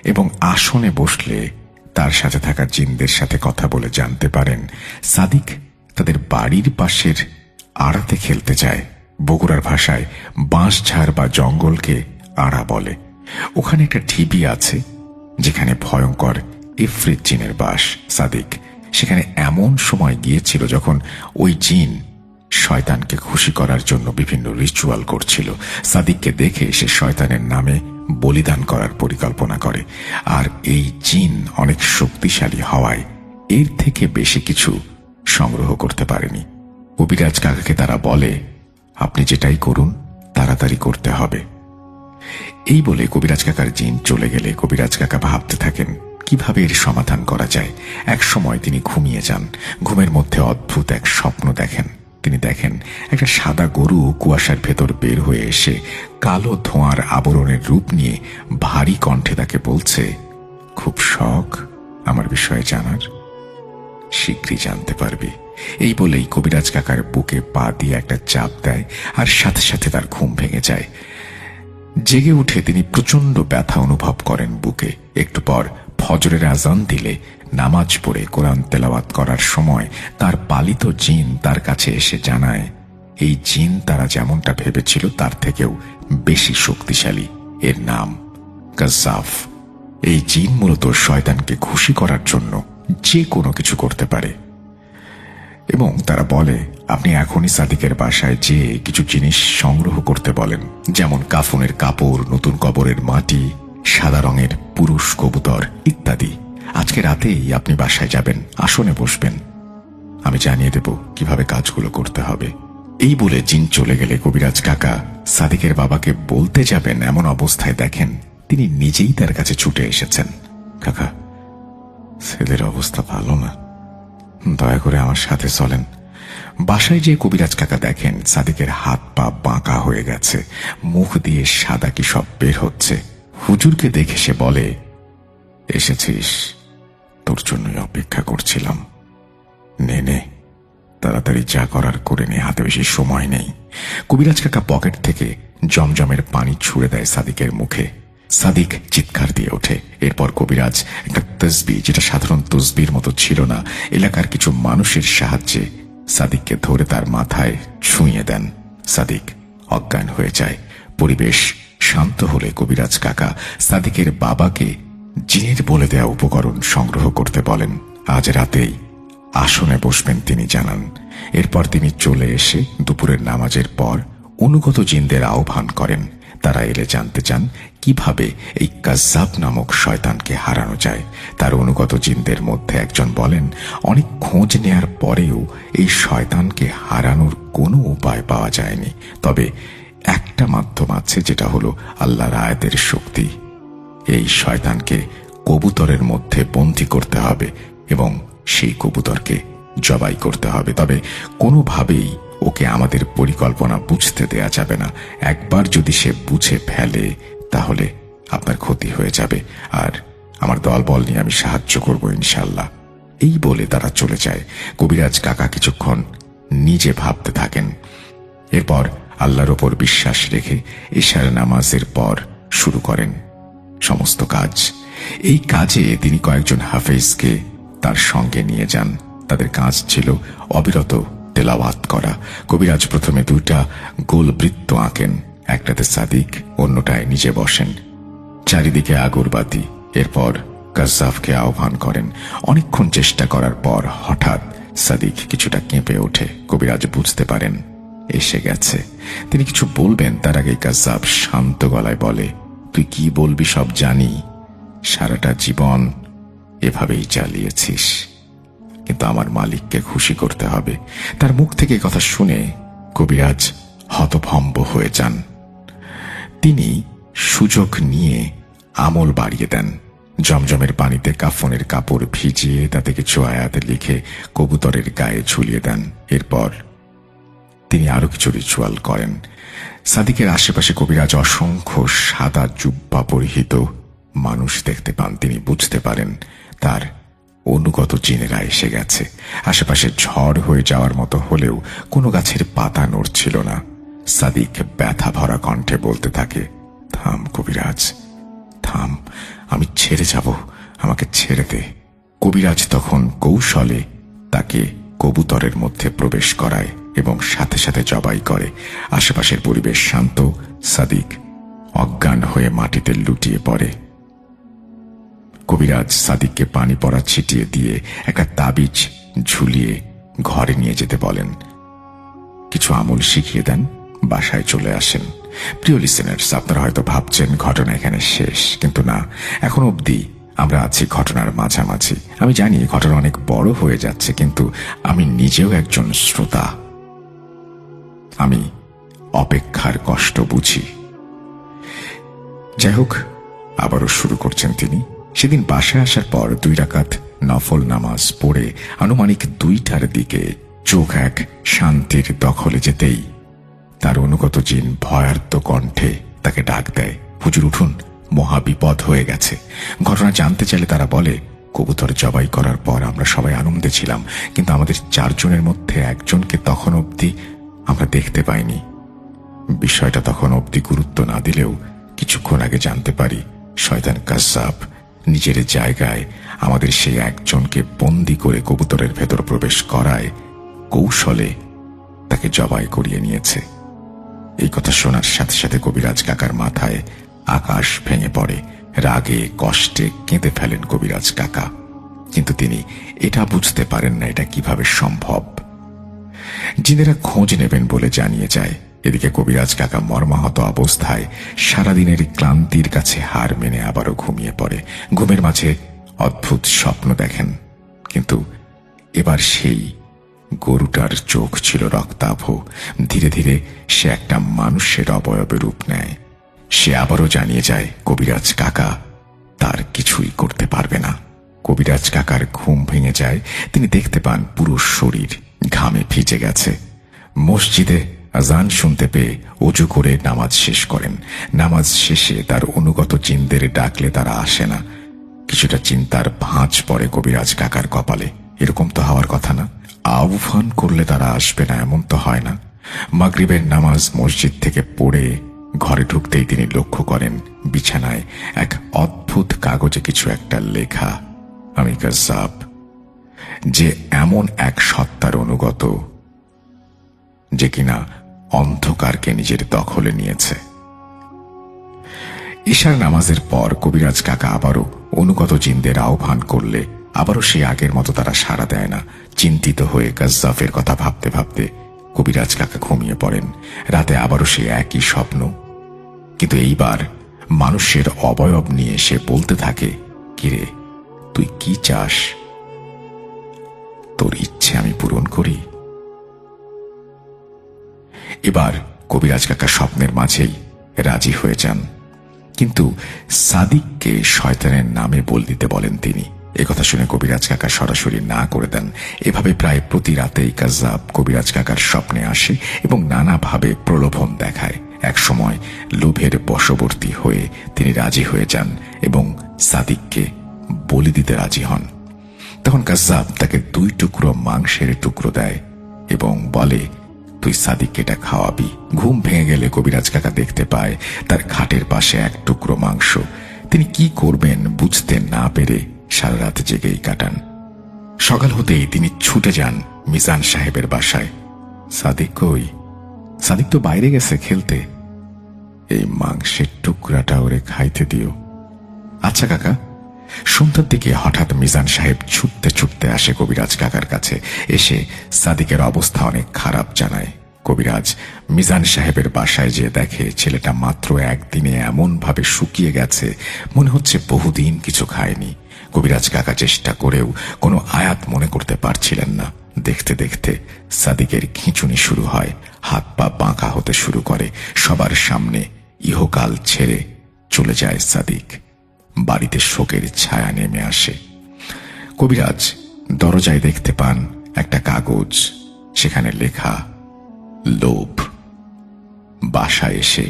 এবং আসনে বসলে তার সাথে থাকা জিনদের সাথে কথা বলে জানতে পারেন সাদিক তাদের বাড়ির পাশের আড়াতে খেলতে যায়। বগুড়ার ভাষায় বাঁশঝাড় বা জঙ্গলকে আড়া বলে। ওখানে একটা ঢিবি আছে যেখানে ভয়ঙ্কর ইফরিত জিনের বাস। সাদিক সেখানে এমন সময় গিয়েছিল যখন ওই জিন শয়তানকে খুশি করার জন্য বিভিন্ন রিচুয়াল করছিল। সাদিককে দেখে সে শয়তানের নামে বলিদান করার পরিকল্পনা করে। আর এই জিন অনেক শক্তিশালী হওয়ায় এর থেকে বেশি কিছু সংগ্রহ করতে পারেনি। কবিরাজ কাকাকে তারা বলে, আপনি যেটাই করুন তাড়াতাড়ি করতে হবে। এই বলে কবিরাজ কাকার জিন চলে গেলে কবিরাজ কাকা ভাবতে থাকেন কিভাবে এর সমাধান করা যায়। এক সময় তিনি ঘুমিয়ে যান। ঘুমের মধ্যে অদ্ভুত এক স্বপ্ন দেখেন। তিনি দেখেন একটা সাদা গরু কুয়াশার ভেতর বের হয়ে এসে কালো ধোঁয়ার আবরণের রূপ নিয়ে ভারী কণ্ঠে তাকে বলছে, খুব শখ আমার বিষয়ে জানার, শীঘ্রই জানতে পারবি। এই বলেই কবিরাজ কাকার বুকে পা দিয়ে একটা চাপ দেয়, আর সাথে সাথে তার ঘুম ভেঙে যায়। জেগে উঠে তিনি প্রচন্ড ব্যথা অনুভব করেন বুকে। একটু পর ফজরের আজান দিলে নামাজ পড়ে কোরআন তেলাওয়াত করার সময় তার পালিত জিন তার কাছে এসে জানায়, এই জিন তারা যেমনটা ভেবেছিল তার থেকেও বেশি শক্তিশালী। এর নাম কাজ্জাফ। এই জিন মূলত শয়তানকে খুশি করার জন্য যে কোনো কিছু করতে পারে এবং তারা বলে আপনি এখনই সাদিকের বাসায় যেয়ে কিছু জিনিস সংগ্রহ করতে বলেন, যেমন কাফনের কাপড়, নতুন কবরের মাটি, সাদা রঙের পুরুষ কবুতর ইত্যাদি। আজকে রাতেই আপনি বাসায় যাবেন, আসনে বসবেন, আমি জানিয়ে দেব কিভাবে কাজগুলো করতে হবে। এই বলে জিন চলে গেলে কবিরাজ কাকা সাদিকের বাবাকে বলতে যাবেন, এমন অবস্থায় দেখেন তিনি নিজেই তার কাছে ছুটে এসেছেন। কাকা, ছেলের অবস্থা ভালো না, দয়া করে আমার সাথে চলেন। বাসায় যে কবিরাজ কাকা দেখেন সাদিকের হাত পা বাঁকা হয়ে গেছে, মুখ দিয়ে সাদা কি সব বের হচ্ছে। হুজুরকে দেখে সে বলে, এসেছিস, তোর জন্যই অপেক্ষা করছিলাম, নে নে তাড়াতাড়ি যা করার করে নে, হাতে বেশি সময় নেই। কবিরাজ কাকা পকেট থেকে জমজমের পানি ছুঁড়ে দেয় সাদিকের মুখে। সাদিক চিৎকার দিয়ে ওঠে। এরপর কবিরাজ একটা তসবিহ, যেটা সাধারণ তসবির মতো ছিল না, এলাকার কিছু মানুষের সাহায্যে সাদিককে ধরে তার মাথায় ছুঁয়ে দেন। সাদিক অজ্ঞান হয়ে যায়। পরিবেশ শান্ত হলে কবিরাজ কাকা সাদিকের বাবাকে জিনের বলে দেয়া উপকরণ সংগ্রহ করতে বলেন। আজ রাতেই আসনে বসবেন তিনি জানান। এরপর তিনি চলে এসে দুপুরের নামাজের পর অনুগত জিনদের আহ্বান করেন। তারা এলে জানতে চান কিভাবে এই কাজ্জাব নামক শয়তানকে হারানো যায়। তার অনুগত জিনদের মধ্যে একজন বলেন, অনেক খোঁজ নেয়ার পরেও এই শয়তানকে হারানোর কোনো উপায় পাওয়া যায়নি, তবে একটা মাধ্যম আছে, যেটা হলো আল্লাহর আয়াতের শক্তি। এই শয়তানকে কবুতরের মধ্যে বন্দী করতে হবে এবং সেই কবুতরকে জবাই করতে হবে। তবে কোনোভাবেই ওকে আমাদের পরিকল্পনা বুঝতে দেয়া যাবে না। একবার যদি সে বুঝে ফেলে তাহলে আপনার ক্ষতি হয়ে যাবে, আর আমার দলবল নিয়ে আমি সাহায্য করব ইনশাল্লাহ। এই বলে তারা চলে যায়। কবিরাজ কাকা কিছুক্ষণ নিজে ভাবতে থাকেন, এরপর আল্লাহর ওপর বিশ্বাস রেখে ইশার নামাজের পর শুরু করেন সমস্ত কাজ। এই কাজে তিনি কয়েকজন হাফেজকে তার সঙ্গে নিয়ে যান। তাদের কাজ ছিল অবিরত তেলাওয়াত করা। কবিরাজ প্রথমে 2টা গোল বৃত্ত আঁকেন, একটাতে সাদিক, অন্যটায় নিজে বসেন। চারিদিকে আগরবাতি। এরপর কাজ্জাবকে আহ্বান করেন। অনেকক্ষণ চেষ্টা করার পর হঠাৎ সাদিক কিছুটা কেঁপে ওঠে। কবিরাজ বুঝতে পারেন এসে গেছে। তিনি কিছু বলবেন তার আগে কাজ্জাব শান্ত গলায় বলে, তুই কি বলবি সব জানি, সারাটা জীবন এভাবেই চালিয়েছিস, কিন্তু আমার মালিককে খুশি করতে হবে। তার মুখ থেকে কথা শুনে কবিরাজ হতভম্ব হয়ে যান। তিনি সুযোগ নিয়ে আমল বাড়িয়ে দেন। জমজমের পানিতে কাফনের কাপড় ভিজিয়ে তাতে কিছু আয়াতে লিখে কবুতরের গায়ে ঝুলিয়ে দেন। এরপর তিনি আরো কিছু রিচুয়াল করেন। সাদিকের আশেপাশে কবিরাজ অসংখ্য সাদা জুব্বা পরিহিত মানুষ দেখতে পান। তিনি বুঝতে পারেন তার অনুগত জিনেরা এসে গেছে। আশেপাশে ঝড় হয়ে যাওয়ার মতো হলেও কোনো গাছের পাতা নড়ছিল না। সাদিক ব্যথা ভরা কণ্ঠে বলতে থাকে, থাম কবিরাজ, থাম, আমি ছেড়ে যাব, আমাকে ছেড়ে দে। কবিরাজ তখন কৌশলে তাকে কবুতরের মধ্যে প্রবেশ করায় এবং সাথে সাথে জবাই করে। আশেপাশের পরিবেশ শান্ত। সাদিক অজ্ঞান হয়ে মাটিতে লুটিয়ে পড়ে। কবিরাজ সাদিককে পানি পড়া ছিটিয়ে দিয়ে একটা তাবিজ ঝুলিয়ে ঘরে নিয়ে যেতে বলেন। কিছু আমল শিখিয়ে দেন, বাসায় চলে আসেন। প্রিয় লিসেনার্স, আপনারা হয়তো ভাবছেন ঘটনা এখানে শেষ, কিন্তু না, এখন অবধি আমরা আছি ঘটনার মাঝামাঝি। আমি জানি ঘটনা অনেক বড় হয়ে যাচ্ছে, কিন্তু আমি নিজেও একজন শ্রোতা। আমি অপেক্ষার কষ্ট বুঝি। যাই হোক, আবারও শুরু করছেন তিনি। সেদিন বাসায় আসার পর 2 রাকাত নফল নামাজ পড়ে আনুমানিক 2টার দিকে চোখ এক শান্তির দখলে যেতেই তার অনুগত জিন ভয়ার্ত কণ্ঠে তাকে ডাক দেয়, হুজুর উঠুন, মহাবিপদ হয়ে গেছে। ঘটনা জানতে চাইলে তারা বলে, কবুতর জবাই করার পর আমরা সবাই আনন্দে ছিলাম, কিন্তু আমাদের 4 জনের মধ্যে একজনকে তখন অবধি আমরা দেখতে পাইনি। বিষয়টা তখন অবধি গুরুত্ব না দিলেও কিছুক্ষণ আগে জানতে পারি শয়তান কাজ্জাব নিজের জায়গায় আমাদের সেই একজনকে বন্দী করে কবুতরের ভেতর প্রবেশ করায় কৌশলে তাকে জবাই করিয়ে নিয়েছে। এই কথা শোনার সাথে সাথে কবিরাজ কাকার মাথায় আকাশ ভেঙে পড়ে। রাগে কষ্টে কেঁদে ফেলেন কবিরাজ কাকা, কিন্তু তিনি এটা বুঝতে পারেন না এটা কিভাবে সম্ভব। জিনেরা খোঁজ নেবেন বলে জানিয়ে যায়। এদিকে কবিরাজ কাকা মর্মাহত অবস্থায় সারাদিনের ক্লান্তির কাছে হার মেনে আবারও ঘুমিয়ে পড়ে। ঘুমের মাঝে অদ্ভুত স্বপ্ন দেখেন, কিন্তু এবার সেই গরুটার চোখ ছিল রক্তাভ। ধীরে ধীরে সে একটা মানুষের অবয়বে রূপ নেয়। সে আবারও জানিয়ে যায় কবিরাজ কাকা তার কিছুই করতে পারবে না। কবিরাজ কাকার ঘুম ভেঙে যায়। তিনি দেখতে পান পুরো শরীর ঘামে ভিজে গেছে। মসজিদে আজান শুনতে পেয়ে অজু করে নামাজ শেষ করেন। নামাজ শেষে তার অনুগত জিনদের ডাকলে তারা আসে না। কিছুটা চিন্তার ভাঁজ পড়ে কবিরাজ কাকার কপালে। এরকম তো হওয়ার কথা না, আহ্বান করলে তারা আসবে না এমন তো হয় না। মাগরিবের নামাজ মসজিদ থেকে পড়ে ঘরে ঢুকতেই তিনি লক্ষ্য করেন বিছানায় এক অদ্ভুত কাগজে কিছু একটা লেখা, আমি কাজ্জাব, যে এমন এক সত্তার অনুগত যে কিনা অন্ধকারকে নিজের দখলে নিয়েছে। ঈশার নামাজের পর কবিরাজ কাকা আবারও অনুগত জিনদের আহ্বান করলে আবারও সে আগের মতো তারা সাড়া দেয় না। চিন্তিত হয়ে কাজ্জাবের কথা ভাবতে ভাবতে কবিরাজ কাকা ঘুমিয়ে পড়েন। রাতে আবারও সে একই স্বপ্ন। কিন্তু এইবার মানুষের অবয়ব নিয়ে সে বলতে থাকে, কিরে তুই কি চাস? তোর ইচ্ছে আমি পূরণ করি। এবার কবিরাজ কাকা স্বপ্নের মাঝেই রাজি হয়ে যান, কিন্তু সাদিককে শয়তানের নামে বল দিতে বলেন তিনি। একথা শুনে কবিরাজ কাকা সরাসরি না করে দেন। এভাবে প্রায় প্রতি রাতেই কাজ্জাব কবিরাজ কাকার স্বপ্নে আসে এবং নানাভাবে প্রলোভন দেখায়। একসময় লোভের বশবর্তী হয়ে তিনি রাজি হয়ে যান এবং সাদিককে বলি দিতে রাজি হন। তখন কাজ্জাব তাকে 2 টুকরো মাংসের টুকরো দেয় এবং বলে, তুই সাদিককে এটা খাওয়াবি। ঘুম ভেঙে গেলে কবিরাজ কাকা দেখতে পায় তার খাটের পাশে 1 টুকরো মাংস। তিনি কি করবেন বুঝতে না পেরে সারা রাত জেগেই কাটান। সকাল হতেই তিনি ছুটে যান মিজান সাহেবের বাসায়। সাদিক কই? সাদিক তো বাইরে গেছে খেলতে। এই মাংসের টুকরাটা ওরে খাইতে দিও। আচ্ছা কাকা। সন্ধ্যার দিকে হঠাৎ মিজান সাহেব ছুটতে ছুটতে আসে কবিরাজ কাকার কাছে। এসে সাদিকের অবস্থা অনেক খারাপ জানায়। কবিরাজ মিজান সাহেবের বাসায় যে দেখে ছেলেটা মাত্র একদিনে এমন ভাবে শুকিয়ে গেছে, মনে হচ্ছে বহুদিন কিছু খায়নি। কবিরাজ কাকা চেষ্টা করেও কোনো আয়াত মনে করতে পারছিলেন না। দেখতে দেখতে সাদিকের খিঁচুনি শুরু হয়, হাত পা বাঁকা হতে শুরু করে। সবার সামনে ইহকাল ছেড়ে চলে যায় সাদিক। বাড়িতে শোকের ছায়া নেমে আসে। কবিরাজ দরজায় দেখতে পান একটা কাগজ, সেখানে লেখা লোভ। বাসায় এসে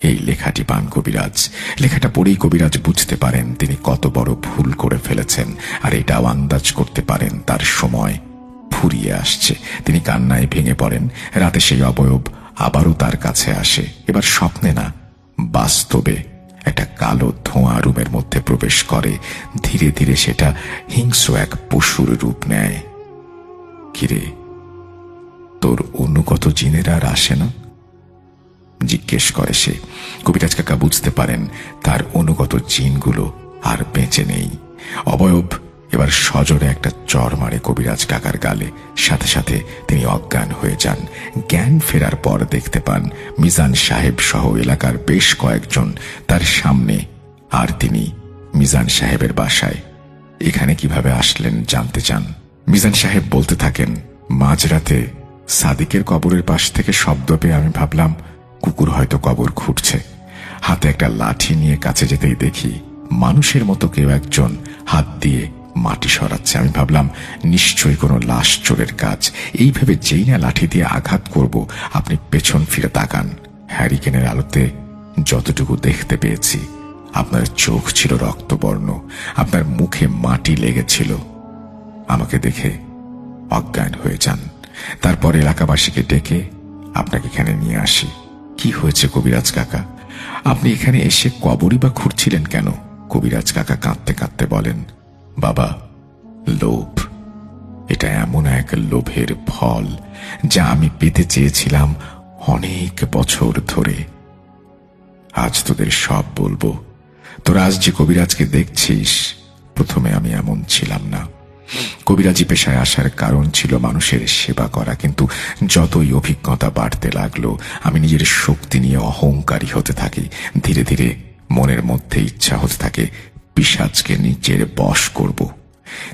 এই লেখাটি পান কবিরাজ। লেখাটা পড়েই কবিরাজ বুঝতে পারেন তিনি কত বড় ভুল করে ফেলেছেন, আর এটাও আন্দাজ করতে পারেন তার সময় ফুরিয়ে আসছে। তিনি কান্নায় ভেঙে পড়েন। রাতে সেই অবয়ব আবারও তার কাছে আসে, এবার স্বপ্নে না, বাস্তবে। একটা কালো ধোঁয়া রুমের মধ্যে প্রবেশ করে। ধীরে ধীরে সেটা হিংস্র এক পশুর রূপ নেয়। কিরে, তোর অনুগত জিনেরা আর আসে না? জিজ্ঞেস করে সে। কবিরাজ কাকা বুঝতে পারেন তার অনুগত জিনগুলো আর বেঁচে নেই। অবয়ব এবার সজোরে একটা চর মারে কবিরাজ কাকার গালে। সাথে সাথে তিনি অজ্ঞান হয়ে যান। জ্ঞান ফেরার পর দেখতে পান মিজান সাহেব সহ এলাকার বেশ কয়েকজন তার সামনে, আর তিনি মিজান সাহেবের বাসায়। এখানে কিভাবে আসলেন জানতে চান। মিজান সাহেব বলতে থাকেন, মাঝরাতে সাদিকের কবরের পাশ থেকে শব্দ পেয়ে আমি ভাবলাম কুকুর হয়তো কবর খুঁড়ছে। হাতে একটা লাঠি নিয়ে কাছে যেতেই দেখি মানুষের মতো কেউ একজন হাত দিয়ে মাটি সরাচ্ছে। আমি ভাবলাম নিশ্চয়ই কোনো লাশ চোরের কাজ। এই ভেবে যেই না লাঠি দিয়ে আঘাত করব, আপনি পেছন ফিরে তাকান। হ্যারিকেনের আলোতে যতটুকু দেখতে পেয়েছি, আপনার চোখ ছিল রক্তবর্ণ, আপনার মুখে মাটি লেগেছিল। আমাকে দেখে অজ্ঞান হয়ে যান। তারপর এলাকাবাসীকে ডেকে আপনাকে এখানে নিয়ে আসি। কি হয়েছে কবিরাজ কাকা? আপনি এখানে এসে কবরই বা খুঁড়ছিলেন কেন? কবিরাজ কাকা কাঁদতে কাঁদতে বলেন, বাবা, লোভ। এটা এমন এক লোভের ফল যা আমি পেতে চেয়েছিলাম অনেক বছর ধরে। আজ তোদের সব বলবো। তোরা আজ যে কবিরাজকে দেখছিস, প্রথমে আমি এমন ছিলাম না। কবিরাজি পেশায় আসার কারণ ছিল মানুষের সেবা করা, কিন্তু যতই অভিজ্ঞতা বাড়তে লাগলো আমি নিজের শক্তি নিয়ে অহংকারী হতে থাকি। ধীরে ধীরে মনের মধ্যে ইচ্ছা হতে থাকে পিশাচকে নিজের বশ করব।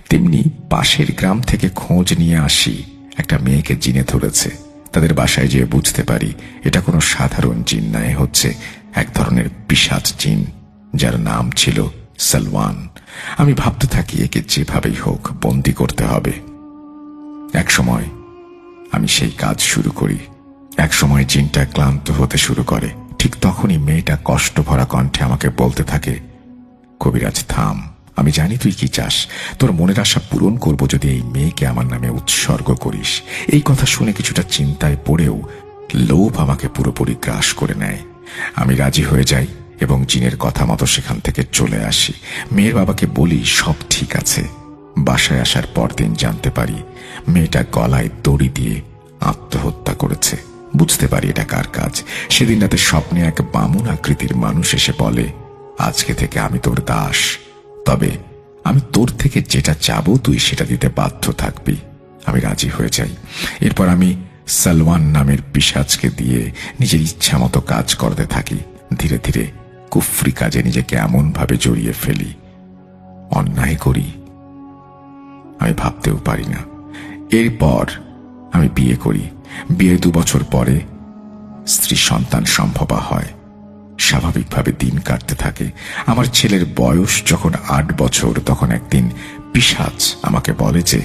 তেমনি পাশের গ্রাম থেকে খোঁজ নিয়ে আসি একটা মেয়েকে জিনে ধরেছে। তাদের বাসায় যেয়ে বুঝতে পারি এটা কোনো সাধারণ জিন নয়, হচ্ছে এক ধরনের পিশাচ জিন, যার নাম ছিল সালওয়ান। আমি ভাবতে থাকি একে যেভাবেই হোক বন্দি করতে হবে। একসময় আমি সেই কাজ শুরু করি। একসময় জিনটা ক্লান্ত হতে শুরু করে। ঠিক তখনই মেয়েটা কষ্ট ভরা কণ্ঠে আমাকে বলতে থাকে, কবিরাজ থাম, আমি জানি তুই কি চাস। তোর মনের আশা পূরণ করব যদি এই মেয়েকে আমার নামে উৎসর্গ করিস। এই কথা শুনে কিছুটা চিন্তায় পড়েও লোভ আমাকে পুরোপুরি গ্রাস করে নেয়। আমি রাজি হয়ে যাই এবং জিনের কথা মতো সেখান থেকে চলে আসি। মেয়ের বাবাকে বলি সব ঠিক আছে। বাসায় আসার পরদিন জানতে পারি মেয়েটা গলায় দড়ি দিয়ে আত্মহত্যা করেছে। বুঝতে পারি এটা কার কাজ। সেদিন রাতে স্বপ্নে এক বামুন আকৃতির মানুষ এসে বলে, আজকে থেকে আমি তোর দাস, তবে আমি তোর থেকে যেটা চাবো তুই সেটা দিতে বাধ্য থাকবি। আমি রাজি হয়ে যাই। এরপর আমি সালওয়ান নামের পিশাচকে দিয়ে নিজের ইচ্ছা মতো কাজ করতে থাকি। ধীরে ধীরে কুফরি কাজে নিজেকে এমন ভাবে জড়িয়ে ফেলি, অন্যায় করি আমি ভাবতেও পারি না। এরপর আমি বিয়ে করি। বিয়ে 2 বছর পরে স্ত্রী সন্তান সম্ভবা হয়। স্বাভাবিকভাবে দিন কাটতে থাকে। আমার ছেলের বয়স যখন 8 বছর, তখন একদিন পিশাচ আমাকে বলে যে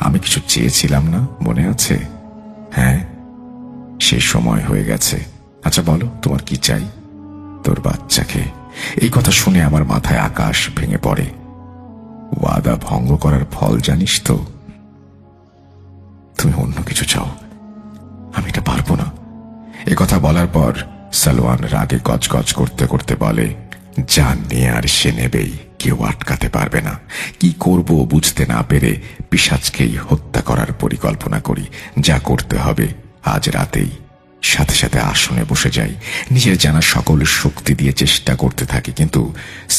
আমি কিছু চেয়েছিলাম না, মনে আছে? হ্যাঁ, সে সময় হয়ে গেছে। আচ্ছা বলো, তোমার কি চাই? তোর বাচ্চাকে। এই কথা শুনে আমার মাথায় আকাশ ভেঙে পড়ে। ওয়াদা ভঙ্গ করার ফল জানিস তো? তুমি অন্য কিছু চাও, আমি এটা পারবো না। এ কথা বলার পর সালওয়ান রাগে গজগজ করতে করতে বলে, জান নিয়ে আর সে নেবেই, কেউ আটকাতে পারবে না। কি করব বুঝতে না পেরে পিশাচকেই হত্যা করার পরিকল্পনা করি। যা করতে হবে আজ রাতেই। সাথে সাথে আসনে বসে যাই। নিজের জানা সকল শক্তি দিয়ে চেষ্টা করতে থাকি, কিন্তু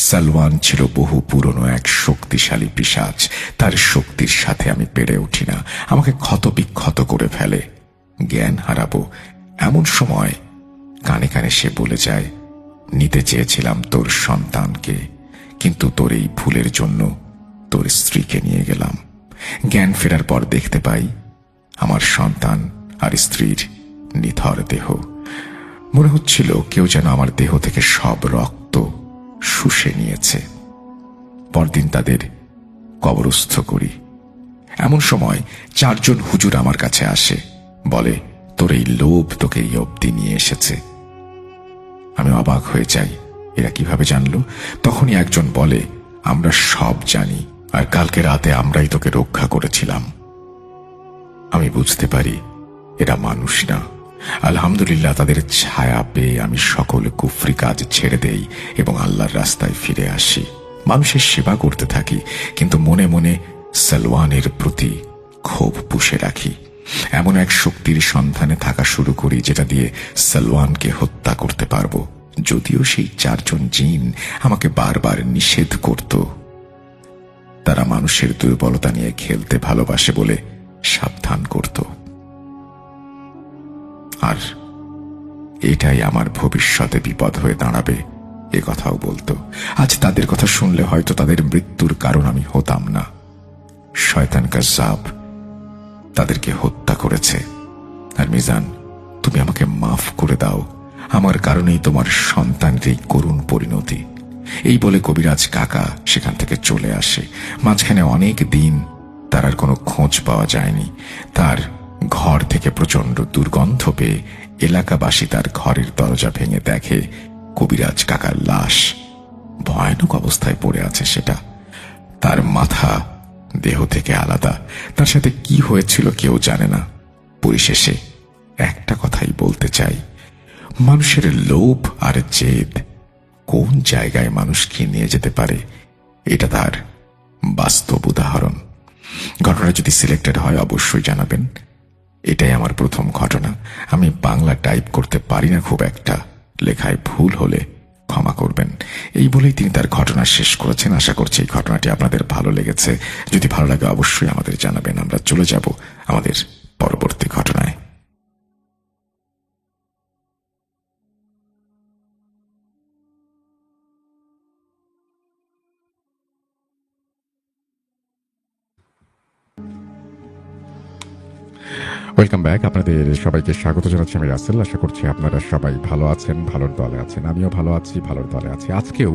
সালওয়ান ছিল বহু পুরনো এক শক্তিশালী পিশাচ। তার শক্তির সাথে আমি পেরে উঠি না। আমাকে ক্ষতবিক্ষত করে ফেলে। জ্ঞান হারাবো এমন সময় কানে কানে সে বলে যায়, নিতে চেয়েছিলাম তোর সন্তানকে, কিন্তু তোর এই ভুলের জন্য তোর স্ত্রীকে নিয়ে গেলাম। জ্ঞান ফেরার পর দেখতে পাই আমার সন্তান আর স্ত্রীর নিথর দেহ। মনে হচ্ছিল কেউ যেন আমার দেহ থেকে সব রক্ত শুষে নিয়েছে। পরদিন তাদের কবরস্থ করি। এমন সময় 4 জন হুজুর আমার কাছে আসে, বলে তোর এই লোভ তোকে এই অবধি নিয়ে এসেছে। আমি অবাক হয়ে যাই, এরা কিভাবে জানলো? তখনই একজন বলে, আমরা সব জানি, আর কালকে রাতে আমরাই তোকে রক্ষা করেছিলাম। আমি বুঝতে পারি এরা মানুষ না। আলহামদুলিল্লাহ, তাদের ছায়া পেয়ে আমি সকল কুফরি কাজ ছেড়ে দেই এবং আল্লাহর রাস্তায় ফিরে আসি। মানুষের সেবা করতে থাকি, কিন্তু মনে মনে সালওয়ানের প্রতি ক্ষোভ পুষে রাখি। এমন এক শক্তির সন্ধানে থাকা শুরু করি যেটা দিয়ে সালওয়ানকে হত্যা করতে পারবো। যদিও সেই 4 জন জিন আমাকে বারবার নিষেধ করত। তারা মানুষের দুর্বলতা নিয়ে খেলতে ভালোবাসে বলে সাবধান করত। আর এটাই আমার ভবিষ্যতে বিপদ হয়ে দাঁড়াবে, এ কথাও বলতো। আজ তাদের কথা শুনলে হয়তো তাদের মৃত্যুর কারণ আমি হতাম না। শয়তান কাজ্জাব তাদেরকে হত্যা করেছে। আর মিজান, তুমি আমাকে মাফ করে দাও, আমার কারণেই তোমার সন্তানের এই করুণ পরিণতি। এই বলে কবিরাজ কাকা সেখান থেকে চলে আসে। মাঝখানে অনেক দিন তার আর কোনো খোঁজ পাওয়া যায়নি। তার ঘর থেকে প্রচন্ড দুর্গন্ধ পেয়ে এলাকাবাসী তার ঘরের দরজা ভেঙে দেখে কবিরাজ কাকার লাশ ভয়ানক অবস্থায় পড়ে আছে। সেটা তার মাথা দেহ থেকে আলাদা। তার সাথে কি হয়েছিল কেউ জানে না। পরিশেষে একটা কথাই বলতে চাই, মানুষের লোভ আর জেদ কোন জায়গায় মানুষকে নিয়ে যেতে পারে, এটা তার বাস্তব উদাহরণ। ঘটনা যদি সিলেক্টেড হয় অবশ্যই জানাবেন। এটাই আমার প্রথম ঘটনা। আমি বাংলা টাইপ করতে পারি না খুব একটা, লেখায় ভুল হলে ক্ষমা করবেন। এই বলেই তিনি তার ঘটনা শেষ করেছেন। আশা করছি এই ঘটনাটি আপনাদের ভালো লেগেছে। যদি ভালো লাগে অবশ্যই আমাদের জানাবেন। আমরা চলে যাব আমাদের পরবর্তী ঘটনায়। Welcome back. আপনাদের সবাইকে স্বাগত জানাচ্ছি আমি রাসেল। আশা করছি আপনারা সবাই ভালো আছেন, ভালোর দলে আছেন। আমিও ভালো আছি, ভালোর দলে আছি। আজকেও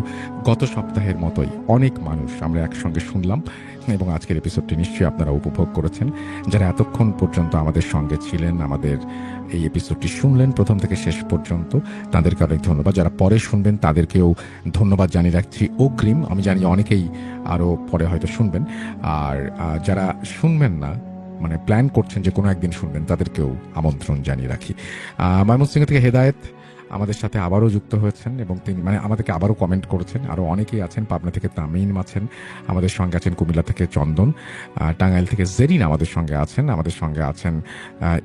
গত সপ্তাহের মতোই অনেক মানুষ আমরা একসঙ্গে শুনলাম এবং আজকের এপিসোডটি নিশ্চয়ই আপনারা উপভোগ করেছেন। যারা এতক্ষণ পর্যন্ত আমাদের সঙ্গে ছিলেন, আমাদের এই এপিসোডটি শুনলেন প্রথম থেকে শেষ পর্যন্ত, তাদেরকে অনেক ধন্যবাদ। যারা পরে শুনবেন তাদেরকেও ধন্যবাদ জানিয়ে রাখছি অগ্রিম। আমি জানি অনেকেই আরও পরে হয়তো শুনবেন। আর যারা শুনবেন না, মানে প্ল্যান করছেন যে কোনো একদিন শুনবেন, তাদেরকেও আমন্ত্রণ জানিয়ে রাখি। ময়মনসিংহ থেকে হেদায়েত আমাদের সাথে আবারও যুক্ত হয়েছেন এবং তিনি আমাদেরকে আবারও কমেন্ট করেছেন। আরও অনেকেই আছেন। পাবনা থেকে তামিম আছেন, আমাদের সঙ্গে আছেন কুমিল্লা থেকে চন্দন, টাঙ্গাইল থেকে জেরিন আমাদের সঙ্গে আছেন। আমাদের সঙ্গে আছেন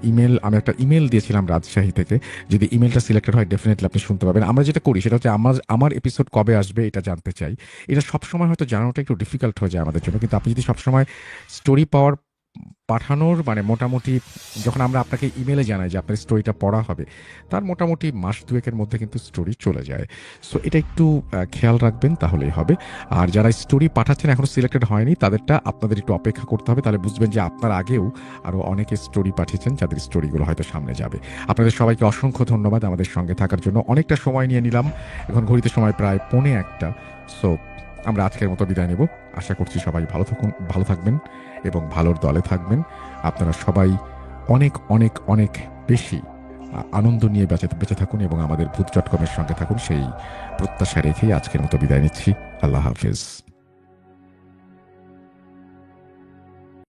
ইমেল, আমি একটা ইমেল দিয়েছিলাম রাজশাহী থেকে। যদি ইমেলটা সিলেক্টেড হয় ডেফিনেটলি আপনি শুনতে পাবেন। আমরা যেটা করি সেটা হচ্ছে আমার এপিসোড কবে আসবে এটা জানতে চাই। এটা সবসময় হয়তো জানানোটা একটু ডিফিকাল্ট হয়ে যায় আমাদের জন্য, কিন্তু আপনি যদি সবসময় স্টোরি পাওয়ার পাঠানোর মানে মোটামুটি যখন আমরা আপনাকে ইমেলে জানাই যে আপনার স্টোরিটা পড়া হবে, তার মোটামুটি মাস দুয়েকের মধ্যে কিন্তু স্টোরি চলে যায়। সো এটা একটু খেয়াল রাখবেন, তাহলেই হবে। আর যারা স্টোরি পাঠাচ্ছেন এখনো সিলেক্টেড হয়নি, তাদেরটা আপনাদের একটু অপেক্ষা করতে হবে, তাহলে বুঝবেন যে আপনার আগেও আরও অনেকে স্টোরি পাঠিয়েছেন যাদের স্টোরিগুলো হয়তো সামনে যাবে। আপনাদের সবাইকে অসংখ্য ধন্যবাদ আমাদের সঙ্গে থাকার জন্য। অনেকটা সময় নিয়ে নিলাম, এখন ঘড়িতে সময় প্রায় 1:45। সো আমরা আজকের মতো বিদায় নেব। আশা করছি সবাই ভালো থাকবেন এবং ভালোর দলে থাকবেন। আপনারা সবাই অনেক অনেক অনেক বেশি আনন্দ নিয়ে বেঁচে থাকুন এবং আমাদের ভূত.com-এর সঙ্গে থাকুন, সেই প্রত্যাশা রেখেই আজকের মতো বিদায় নিচ্ছি। আল্লাহ হাফেজ।